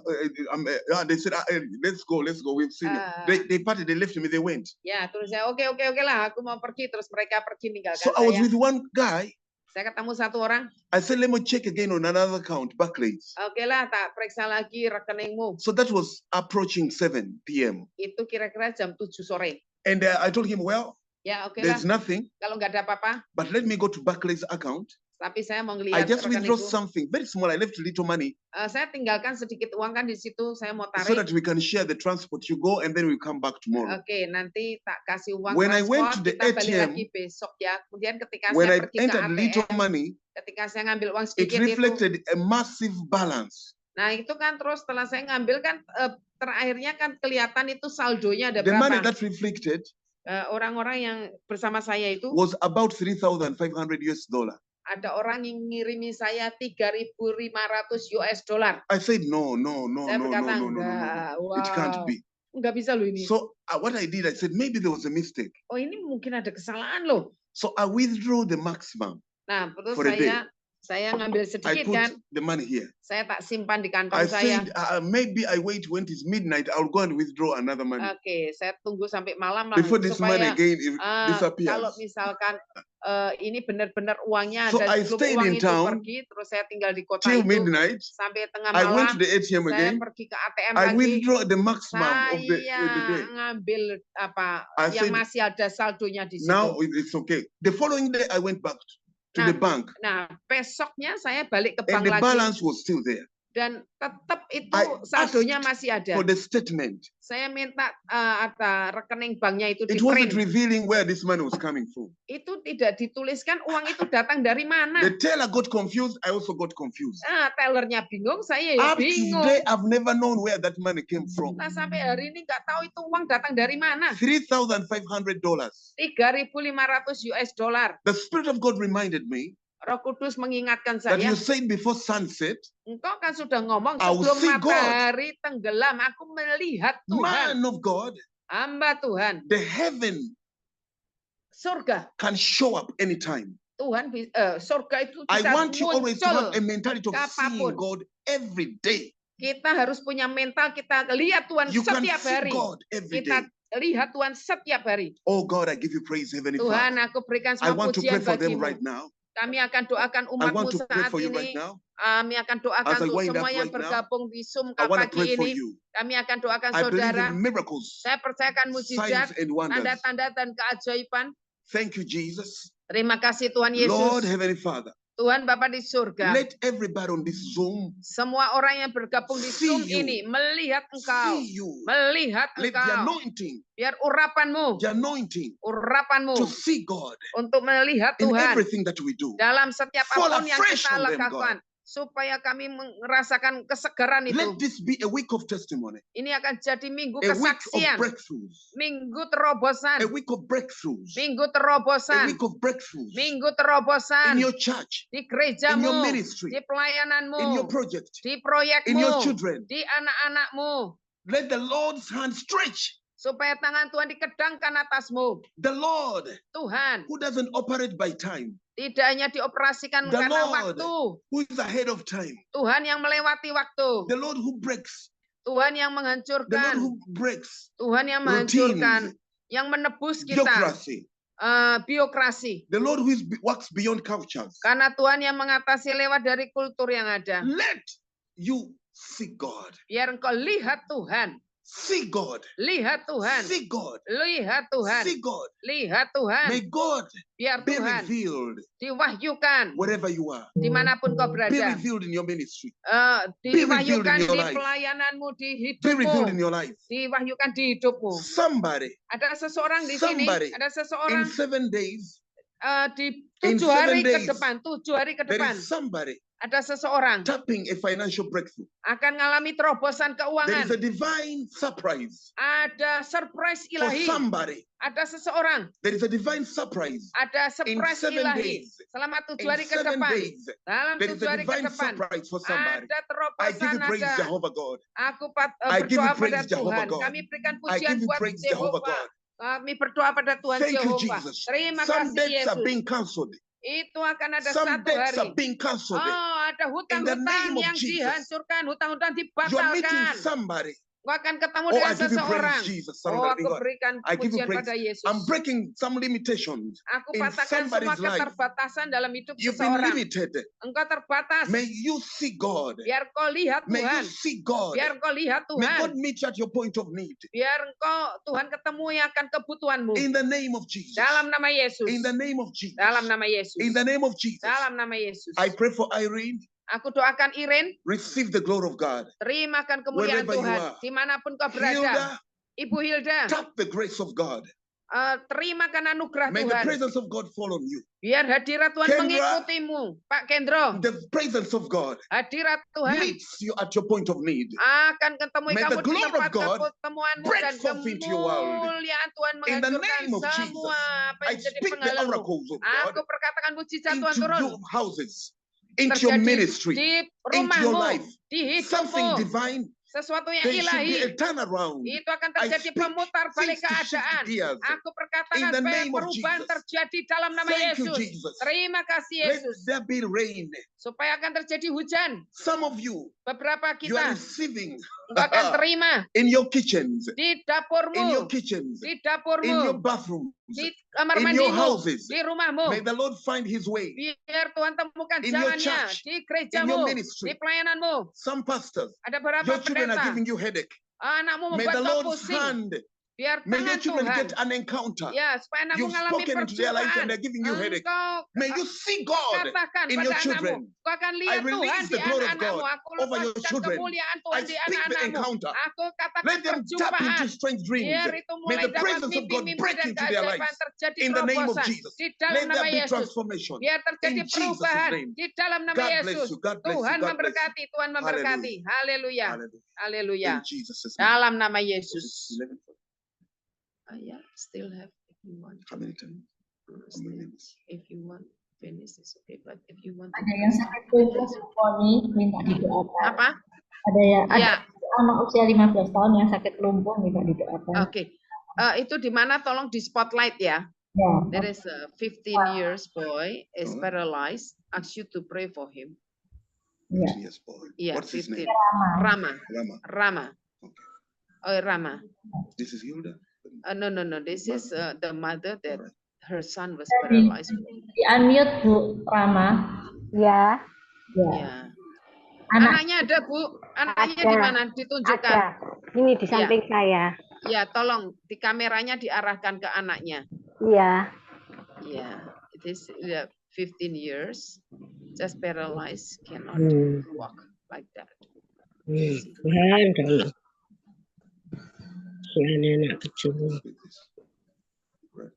they said, let's go. We've seen it. Ah. They parted, they left me, they went. Ya, terus saya oke lah, aku mau pergi. Terus mereka pergi meninggalkan So I was saya. with one guy. Saya ketemu satu orang. I said, let me check again on another account, Barclays. Oke lah, tak periksa lagi rekeningmu. So that was approaching 7 p.m. Itu kira-kira jam 7 sore. And I told him, well, Ya, oke lah. there's nothing, Kalau nggak ada apa-apa, but let me go to Barclays account. tapi saya mau I ngelihat just withdraw rekeningku. something very small. I left a little money Saya tinggalkan sedikit uang kan di situ, saya mau so tarik. that we can share the transport. You go and then we come back tomorrow. Oke, nanti tak kasih uang When I went transport, to the kita balik ATM, lagi besok ya. Kemudian ketika When saya I pergi ke entered little ATM, money, ketika saya ngambil uang it sedikit itu, reflected a massive balance. nah itu kan terus setelah saya ngambil kan terakhirnya kan kelihatan itu saldonya ada The money berapa. that reflected Orang-orang yang bersama saya itu was about $3,500 US. ada orang yang ngirimi saya 3.500 US dollar. I said, no. Saya berkata enggak, It can't wow, be. enggak bisa loh ini. So what I did, I said, maybe there was a mistake. Oh ini mungkin ada kesalahan loh. So I withdrew the maximum. Nah terus For a day. saya ngambil I sedikit put kan, the money here. saya tak simpan di kantong I saya. said, maybe I wait when it's midnight. I'll go and withdraw another money. Oke, saya tunggu sampai malam lah Before this money supaya again kalau disappears. misalkan ini benar-benar uangnya So ada I sebelum stayed uang in itu town pergi, terus saya tinggal di kota Till itu midnight, sampai tengah I went to malam. the ATM Saya again. pergi ke ATM I lagi. withdraw the maximum of the Saya day. ngambil apa I yang said, masih ada saldonya di situ. Now it's okay. The following day, I went back to the bank, Nah, besoknya saya balik ke and bank the lagi balance was still there dan tetap itu I saldonya asked masih ada. for the statement. Saya minta ada rekening banknya itu di It wasn't print. revealing where this money was coming from. Itu tidak dituliskan uang itu datang dari mana. The teller got confused. I also got confused. Tellernya bingung, saya ya Up to bingung. today, I've never known where that money came from. Nah, sampai hari ini nggak tahu itu uang datang dari mana. $3,500. 3.500 US dollar. The Spirit of God reminded me Roh Kudus mengingatkan that saya, you said before sunset, engkau kan sudah ngomong I will sebelum see God. matahari tenggelam, aku melihat Tuhan, man of God, hamba Tuhan, the heaven surga. can show up anytime. Tuhan, surga itu I bisa want you always to have a muncul. mentality of seeing Kapanpun. God every day. Kita harus punya mental, kita lihat Tuhan You can setiap see hari. God every Kita day. lihat Tuhan setiap hari. Oh God, I give you praise, Heavenly Tuhan, Father. aku berikan I semua want to pray pujian for them bagimu. right now. Kami akan doakan I umatmu want to pray saat for you right ini. now. Kami akan doakan As I untuk wind semua up yang right now, bergabung di Zoom I want to pagi pray for ini. you. Kami akan doakan I believe saudara. in miracles, Saya percayakan mujizat, signs and wonders. tanda-tanda dan keajaiban. Thank you, Jesus. Terima kasih Tuhan Lord, Yesus. Heavenly Father, Tuhan Bapa di surga. let everybody on this Zoom Semua orang yang bergabung di see Zoom you. ini melihat Engkau. see you. Melihat Let the Engkau. anointing, Biar urapanmu, urapanmu to see God untuk melihat in Tuhan everything that we do. dalam setiap Fall apapun yang afresh kita on them, lakukan. Supaya kami merasakan kesegaran itu. Let this be a week of testimony, Ini akan jadi minggu a week of kesaksian. breakthroughs, Minggu terobosan. a week of breakthroughs, Minggu a terobosan. week of breakthroughs Minggu terobosan. in your church, Di in your gerejamu. ministry, Di pelayananmu. in your project, Di in proyekmu. your children. Di anak-anakmu. Let the Lord's hand stretch. Supaya tangan Tuhan dikedangkan atasmu. The Lord Tuhan who doesn't operate by time, tidak hanya dioperasikan the karena Lord waktu. who is ahead of time, Tuhan yang melewati waktu. the Lord who breaks, Tuhan yang the Lord menghancurkan. who breaks Tuhan yang routines, menghancurkan. Yang menebus kita. bureaucracy, Biokrasi. the Lord who works beyond cultures. Karena Tuhan yang mengatasi lewat dari kultur yang ada. Let you see God. Biar engkau lihat Tuhan. See God. Lihat Tuhan. See God. Lihat Tuhan. See God. Lihat Tuhan. May God Biar be Tuhan revealed diwahyukan wherever you are. dimanapun kau Be berada. revealed in your ministry. Diwahyukan in your di life. pelayananmu, di Be revealed in hidupmu. your life. Diwahyukan di hidupmu. Somebody Ada seseorang di sini. Somebody Ada in seseorang 7 days, di in 7 hari 7 ke days, depan. 7 hari ke there depan. is somebody Ada seseorang tapping a financial breakthrough. akan mengalami terobosan There keuangan. is a divine surprise Ada surprise for ilahi. somebody. Ada seseorang. There is a divine surprise Ada in surprise 7 ilahi. days. Selama 7 In hari ke 7 depan. days, Dalam there is 7 a hari ke divine depan. surprise for somebody. Ada I give terobosan, you praise, ada. Jehovah God. Aku I give berdoa you praise, pada Jehovah Tuhan. God. Kami berikan I pujian give you buat praise, Jehovah Yehova. God. Kami berdoa pada Tuhan Thank you, Yehova. Jesus. Terima Some kasih debts are Yesus. being cancelled. Itu akan ada Some satu debts hari. are being cancelled. Oh, ada In the hutang-hutang name of yang Jesus. dihancurkan, hutang-hutang You're meeting dibatalkan. somebody. Kau akan ketemu Oh, dengan I give you praise, seseorang. Jesus. Oh, aku berikan I give you pujian praise. pada Yesus. I'm breaking some limitations Aku in patahkan semua somebody's life. keterbatasan dalam hidup You've been seseorang. limited. Engkau terbatas. May you see God. Biar kau lihat May you Tuhan. see God. Biar kau lihat May Tuhan. God meet you at your point of need. Biar engkau Tuhan ketemu yang akan kebutuhanmu. In the name of Jesus. Dalam nama Yesus. In the name of Jesus. Dalam nama Yesus. In the name of Jesus. Dalam nama Yesus. I pray for Irene. Aku doakan Irene. Receive the glory of God. Terimakan kemuliaan Wherever you Tuhan. are. Dimanapun kau berada. Hilda, Ibu Hilda. tap the grace of God. Terimakan anugerah May the Tuhan. presence of God fall on you. Biar hadirat Tuhan Kendra. mengikutimu. Pak Kendro. The presence of God Hadirat Tuhan meets you at your point of need. akan ketemu May kamu the di glory tempat of God ketemuanmu break dan forth into your world. kemuliaan Tuhan In the menghancurkan name of Jesus, semua apa I yang jadi speak the penghalangmu. oracles of Aku God perkatakan mujizat Tuhan into turun. your houses, into your Terjadi ministry, di into your rumahmu, life. di Something hidupmu. divine. Sesuatu yang There should be a ilahi. turnaround. Itu akan I terjadi speak pemutar balik things to shift keadaan. gears. Aku perkatakan In the supaya name of perubahan Jesus. terjadi dalam nama Thank you, Yesus. Jesus. Terima kasih Let Yesus. there be rain. Supaya akan terjadi hujan. Some of you, Beberapa you are kita receiving engkau akan terima in your kitchens, di in your dapurmu, kitchens, di in your dapurmu, bathrooms, di kamar in your mandimu, houses. di rumahmu. May the Lord find his way. Biar Tuhan temukan In your jalannya church, di in your gerejamu, ministry. di pelayananmu. Some pastors, Ada beberapa your children are pendeta, giving you headache. anakmu May the membuat kau Lord's pusing. hand, Biar may your tangan children Tuhan, get an encounter. ya supaya anakmu You've mengalami spoken into their lives and perjumpaan. they're giving you headache. Engkau May you see God katakan in pada your anakmu, children. kau akan I lihat Tuhan release di the glory of anak-anakmu. God Aku over your lepaskan children. kemuliaan I Tuhan di speak the anak-anakmu. encounter. Aku katakan Let them tap into perjumpaan. strange dreams. Biar itu May mulai the dapat presence of God mimpi-mimpi break dan into their keajaiban lives. terjadi In the name of terobosan Jesus. di dalam Let nama there be Yesus. transformation. Biar terjadi In Jesus' perubahan name. di dalam nama God bless Yesus. you. God bless you. Tuhan God bless you. memberkati, Tuhan memberkati. Haleluya. Hallelujah. Haleluya. In Jesus' name. Dalam nama Yesus. 11. Yeah, still have if you want. How many times? How many minutes? If you want finish is okay, but if you want Ada yang sakit lumpuh poni minta didoakan. apa? Ada yang Ya. anak usia 15 tahun yang sakit lumpuh minta didoakan. Oke. Itu di mana tolong di spotlight ya. Ya. There is a 15 years boy is paralyzed. Ask you to pray for him. Yeah. 15 years boy. Yeah, What's his 15. name? Rama. Rama. Okay. Oh, Rama. This is Hilda. No. This is the mother that Alright. her son was Di, paralyzed. di unmute Bu Rama. Ya, Ya. Ya. Anak Anaknya ada, Bu. Anaknya Ada. di mana? Ditunjukkan. ada. Ini di samping saya. Ya, tolong di kameranya diarahkan ke anaknya. Iya. Yeah, it is 15 years, just paralyzed, cannot walk like that. Tuhan dong. Si anak kecil. With this. Right.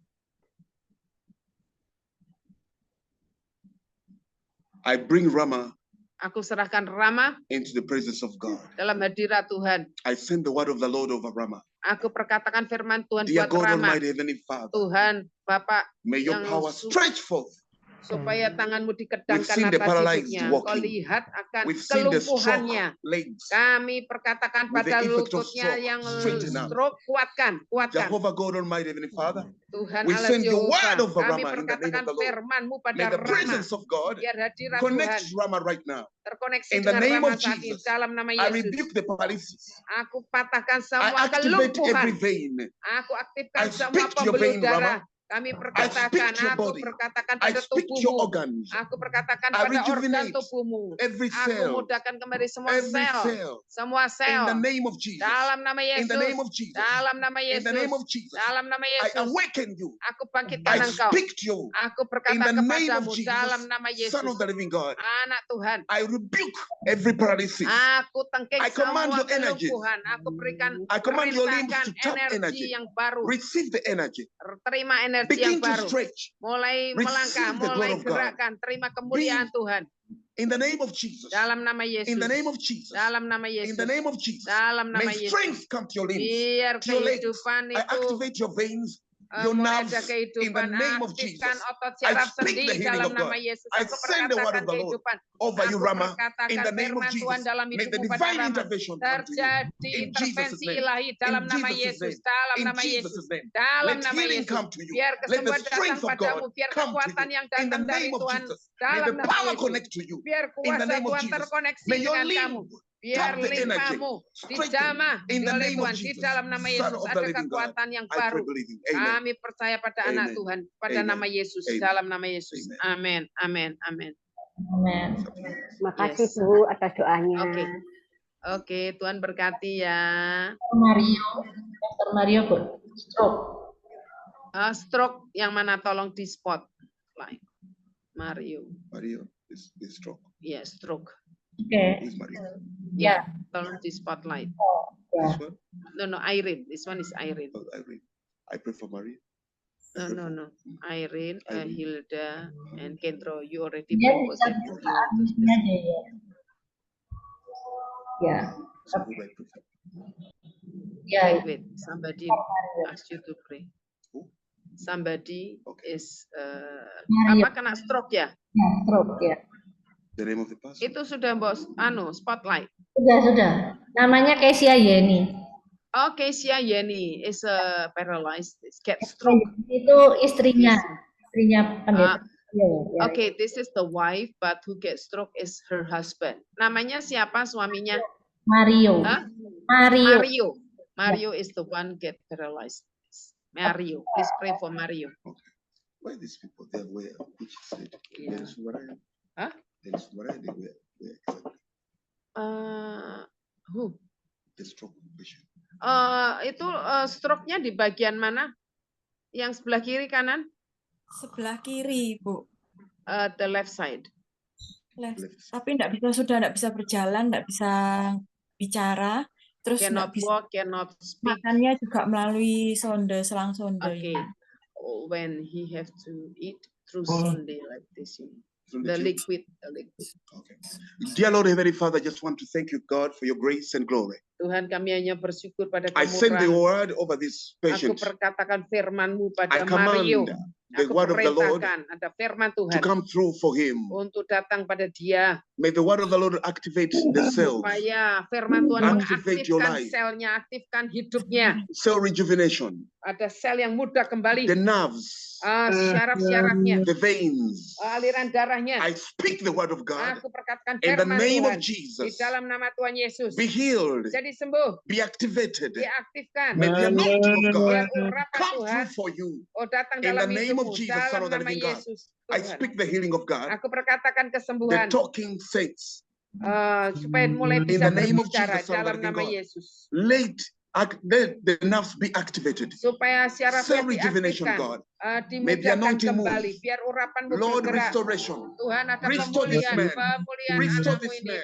I bring Rama Aku serahkan Rama into the presence of God. dalam hadirat Tuhan. I send the word of the Lord over Rama. Aku perkatakan firman Tuhan Dear buat God Rama. Almighty, Heavenly Father, Tuhan, Bapak, may your yang power stretch forth. supaya tanganmu We've dikedangkan seen the atas paralyzed hidupnya. walking. Kau lihat akan We've seen the kelumpuhannya. stroke legs. Kami perkatakan With the pada effect of lututnya stroke, yang straighten up. stroke, kuatkan. Jehovah God Almighty, Heavenly Father, Tuhan we Allah send your Yehova, word over kami Rama in the name perkatakan of the Lord. firman-Mu pada May the Rama. presence of God Biar hadirat Tuhan connect Rama right now. terkoneksi In the dengan name Rama of saat ini Jesus, dalam nama I Yesus. rebuke the paralysis. Aku patahkan I semua activate kelumpuhan. every vein. Aku aktifkan I semua speak to your pembuluh vein, darah. Rama. Kami I perkatakan, speak to your aku body. perkatakan I pada speak to your tubuhmu. organs. Aku perkatakan I pada organ rejuvenate tubuhmu. every Aku cell. mudahkan kembali semua Every sel. cell. Semua In sel. the name of Jesus. Dalam nama In the name Yesus. of Jesus. Dalam nama In the name Yesus. of Jesus. Dalam nama I Yesus. awaken you. Aku bangkitkan I engkau. speak to you. Aku In berkata the name of kepadamu Jesus, dalam nama Son Yesus. of the living God. Anak Tuhan. I rebuke every paralysis. Aku tengking I command semua your energies. kelumpuhan. Aku berikan I command your limbs perintahkan to tap energi energy. yang baru. Receive the energy. Terima energi yang Begin to baru. stretch. Mulai Receive melangkah, the glory mulai of God. gerakkan. Terima kemuliaan Tuhan. In the name of Jesus. Dalam nama Yesus. In the name of Jesus. Dalam nama In Yesus. the name of Jesus. Dalam nama May Yesus. strength come to your limbs. Biar To your legs. kehidupan I itu activate your veins. Your mulai nerves. ada In the kehidupan. name of Aktifkan Jesus. otot I syaraf speak the sendi healing dalam of God. nama Yesus. I Aku send the word perkatakan of the Lord kehidupan. over you, Aku Rama. In perkatakan the name of firman Tuhan Jesus. dalam May the hidupmu pada divine Rama. intervention come to you. Terjadi In intervensi Jesus' name. ilahi dalam In nama Jesus' Yesus. name. Dalam In nama Yesus. Jesus' name. Dalam Let nama healing Yesus. come to you. Biar Let the kesembuhan datang strength of God padamu. Biar come to kekuatan you. yang In the datang dari name of Tuhan. Jesus. May Dalam the nama power Yesus. connect to you. Biar In the kuasa name of Tuhan Jesus. terkoneksi May your dengan kamu. limb Biar tap the energy. limpamu Strengthen. dijamah In the oleh name of Tuhan. Di Jesus. dalam nama Son Yesus of the ada living God. kekuatan yang I pray baru. believing. Amen. Kami percaya pada anak Amen. Tuhan. Pada Amen. nama Yesus. Amen. Dalam nama Yesus. Amen. Amin. Amin. Amin. Amen. Makasih Yes. Bu atas doanya. Oke. Oke, Tuhan berkati ya. Mario. Dr. Mario, Bu. Stroke. Stroke yang mana tolong di spotlight. Mario. Mario is stroke. Ya, stroke. Oke. Who's Mario? Ya. Tolong di spotlight. Ya. This one? No, Irene. This one is Irene. Oh, Irene. I pray for Maria. No. Irene, Irene. Hilda, and Kendro. You already Dia pray for bisa them. buka adminnya aja ya. Ya. So who do I pray for? Ya. Wait. Somebody asked you to pray. Who? Somebody Okay. is Mario. kena stroke ya? Ya, stroke ya. The name of the pastor? Itu sudah bos, spotlight. Sudah. Namanya Kesia Yeni. Okay, Sia Yeni is paralyzed, get stroke. Itu istrinya pendeta. Ya. Okay, this is the wife, but who get stroke is her husband. Namanya siapa suaminya? Mario. Hah? Mario. Mario is the one get paralyzed. Mario, please pray for Mario. Why these people? They are where? Which state? Yeah. There is Mariah. Huh? There is Mariah. They where exactly? Who? The stroke patient. Itu stroke-nya di bagian mana? Yang sebelah kiri kanan? Sebelah kiri, Bu. The left side. Left. Tapi sudah enggak bisa berjalan, enggak bisa bicara, terus Cannot enggak bisa walk, cannot speak. makannya juga melalui selang sonde. Okay. When he have to eat through Oh. Sunday like this, From the tube. liquid. Okay. Dear Lord, Heavenly Father, I just want to thank you, God, for your grace and glory. Tuhan, kami hanya bersyukur pada I send the kemurahan. word over this Aku patient. perkatakan firman-Mu I pada command Mario. the Aku word of the Lord perintahkan ada firman to Tuhan come through for him. untuk datang pada dia. May the word of the Lord activate the cells, Supaya firman Tuhan Activate your mengaktifkan life. selnya, aktifkan hidupnya. cell rejuvenation. Ada sel yang mudah kembali. the nerves, Syaraf-syarafnya, the veins. aliran darahnya. I speak the word of God Aku perkatakan in the firman name Tuhan of di Jesus. dalam nama Tuhan Yesus. Be healed, Jadi sembuh, be activated. diaktifkan. May the anointing of Biar God urapan come Tuhan through for you. datang In dalam the name of hidupmu. Jesus, Son Dalam of the nama living God. Yesus I Tuhan. speak the healing of God, Aku perkatakan the kesembuhan. talking saints. Supaya mulai bisa the name of berbicara Jesus, Son of the dalam living nama God. Yesus. Let the nerves be activated. Supaya syarafnya Cell rejuvenation, diaktifkan, God. May the dimudahkan anointing move. kembali, biar urapanmu Lord, bergerak. restoration. Tuhan ada Restore this pemulihan, man. pemulihan Restore anakmu this ini, man.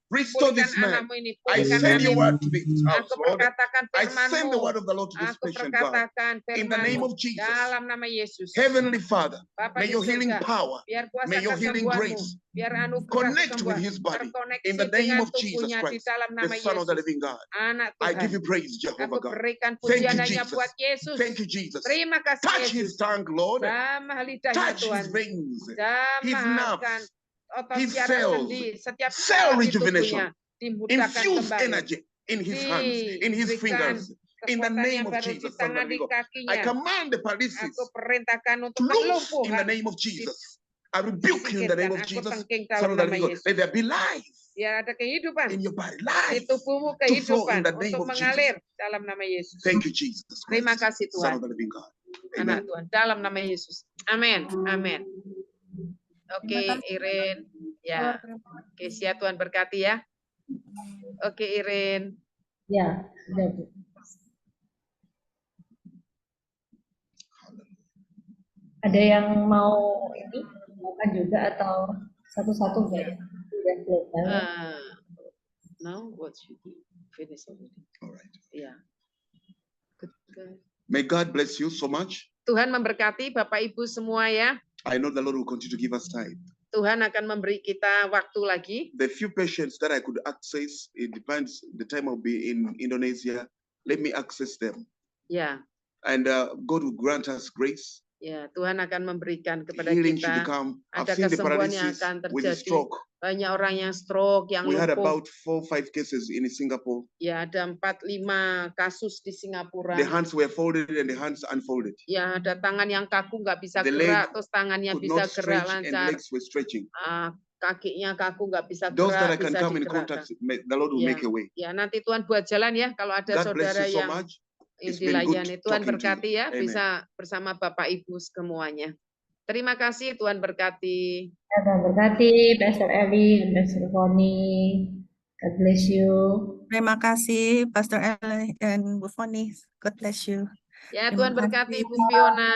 Restore pulihkan this man. anakmu ini, I pulihkan send your anakmu. word to this house, Aku Lord. perkatakan I send the firman-Mu. word of the Lord to this Aku patient, God. perkatakan In the name firman-Mu of Jesus. dalam nama Yesus. Heavenly Father, Bapa may di your healing surga, power, biar kuasa may your healing kesembuhan-Mu, grace biar anugerah connect with kesembuhan his body. terkoneksi In the name dengan of Jesus tubuhnya di Christ, dalam the nama Son of the Yesus. living God. Anak I give Tuhan, you praise, aku Jehovah God. berikan Thank pujian you, hanya Jesus. buat Yesus. Thank you, Jesus. Terima kasih Touch his Yesus. tongue, Lord. Jamah lidahnya Touch Tuhan. his veins, his Jamahkan nerves, otot his syaraf cells, sendi, setiap cell syaraf di rejuvenation. tubuhnya dimudahkan Infuse kembali. energy in his hands, in his Diberikan fingers. In the kekuatan name yang of baru di Jesus, Son of the tangan, di living God. I kakinya. command the paralysis Aku perintahkan to untuk loose in the kelumpuhan name of Jesus. I rebuke you in the name of disingkirkan. Aku Jesus, tengking Son dalam of the nama living God. Yesus. Let there be life Biar ada kehidupan in your body, di life tubuhmu, to flow in kehidupan the name untuk of mengalir Jesus. dalam nama Yesus. Thank you, Jesus Terima Christ, kasih Son Tuhan, of the living God. anak Amen. Tuhan, dalam nama Yesus. Amin, amin. Oke, Terima kasih. Irin. Ya, oke, siap, Tuhan berkati ya. Oke, Irin. Ya, sudah Bu. Ada yang mau ini makan juga atau satu-satu enggak ya? Sudah selesai. Now what should we finish already? All right. Ya. Good. May God bless you so much. Tuhan memberkati Bapak Ibu semua ya. I know the Lord will continue to give us time. Tuhan akan memberi kita waktu lagi. The few patients that I could access, it depends the time I'll be in Indonesia. Let me access them. Ya, And God will grant us grace. ya, Tuhan akan memberikan kepada Healing should kita. come. I've Ada seen the kesembuhan yang paralysis akan with the terjadi. stroke. Banyak orang yang stroke, yang We had lumpuh. about 4-5 cases in Singapore. Ya, ada 4-5 kasus di Singapura. The hands were folded and the hands unfolded. Ya, ada tangan yang kaku nggak bisa The gerak, leg terus tangannya Could bisa not gerak stretch and lancar. legs were stretching. Kakinya kaku nggak bisa Those that I gerak, can bisa come in digerakkan. contact, the Lord will Ya. make a way. Ya, nanti Tuhan buat jalan ya kalau ada God bless saudara you so yang much. It's been dilayani. good Tuhan talking to berkati you. ya, Amen. bisa bersama Bapak Ibu semuanya. Terima kasih, Tuhan berkati. Tuhan berkati, Pastor Eli, Pastor Foni. God bless you. Terima kasih Pastor Eli dan Bu Foni. God bless you. Ya, Terima Tuhan berkati kasih. Bu Fiona.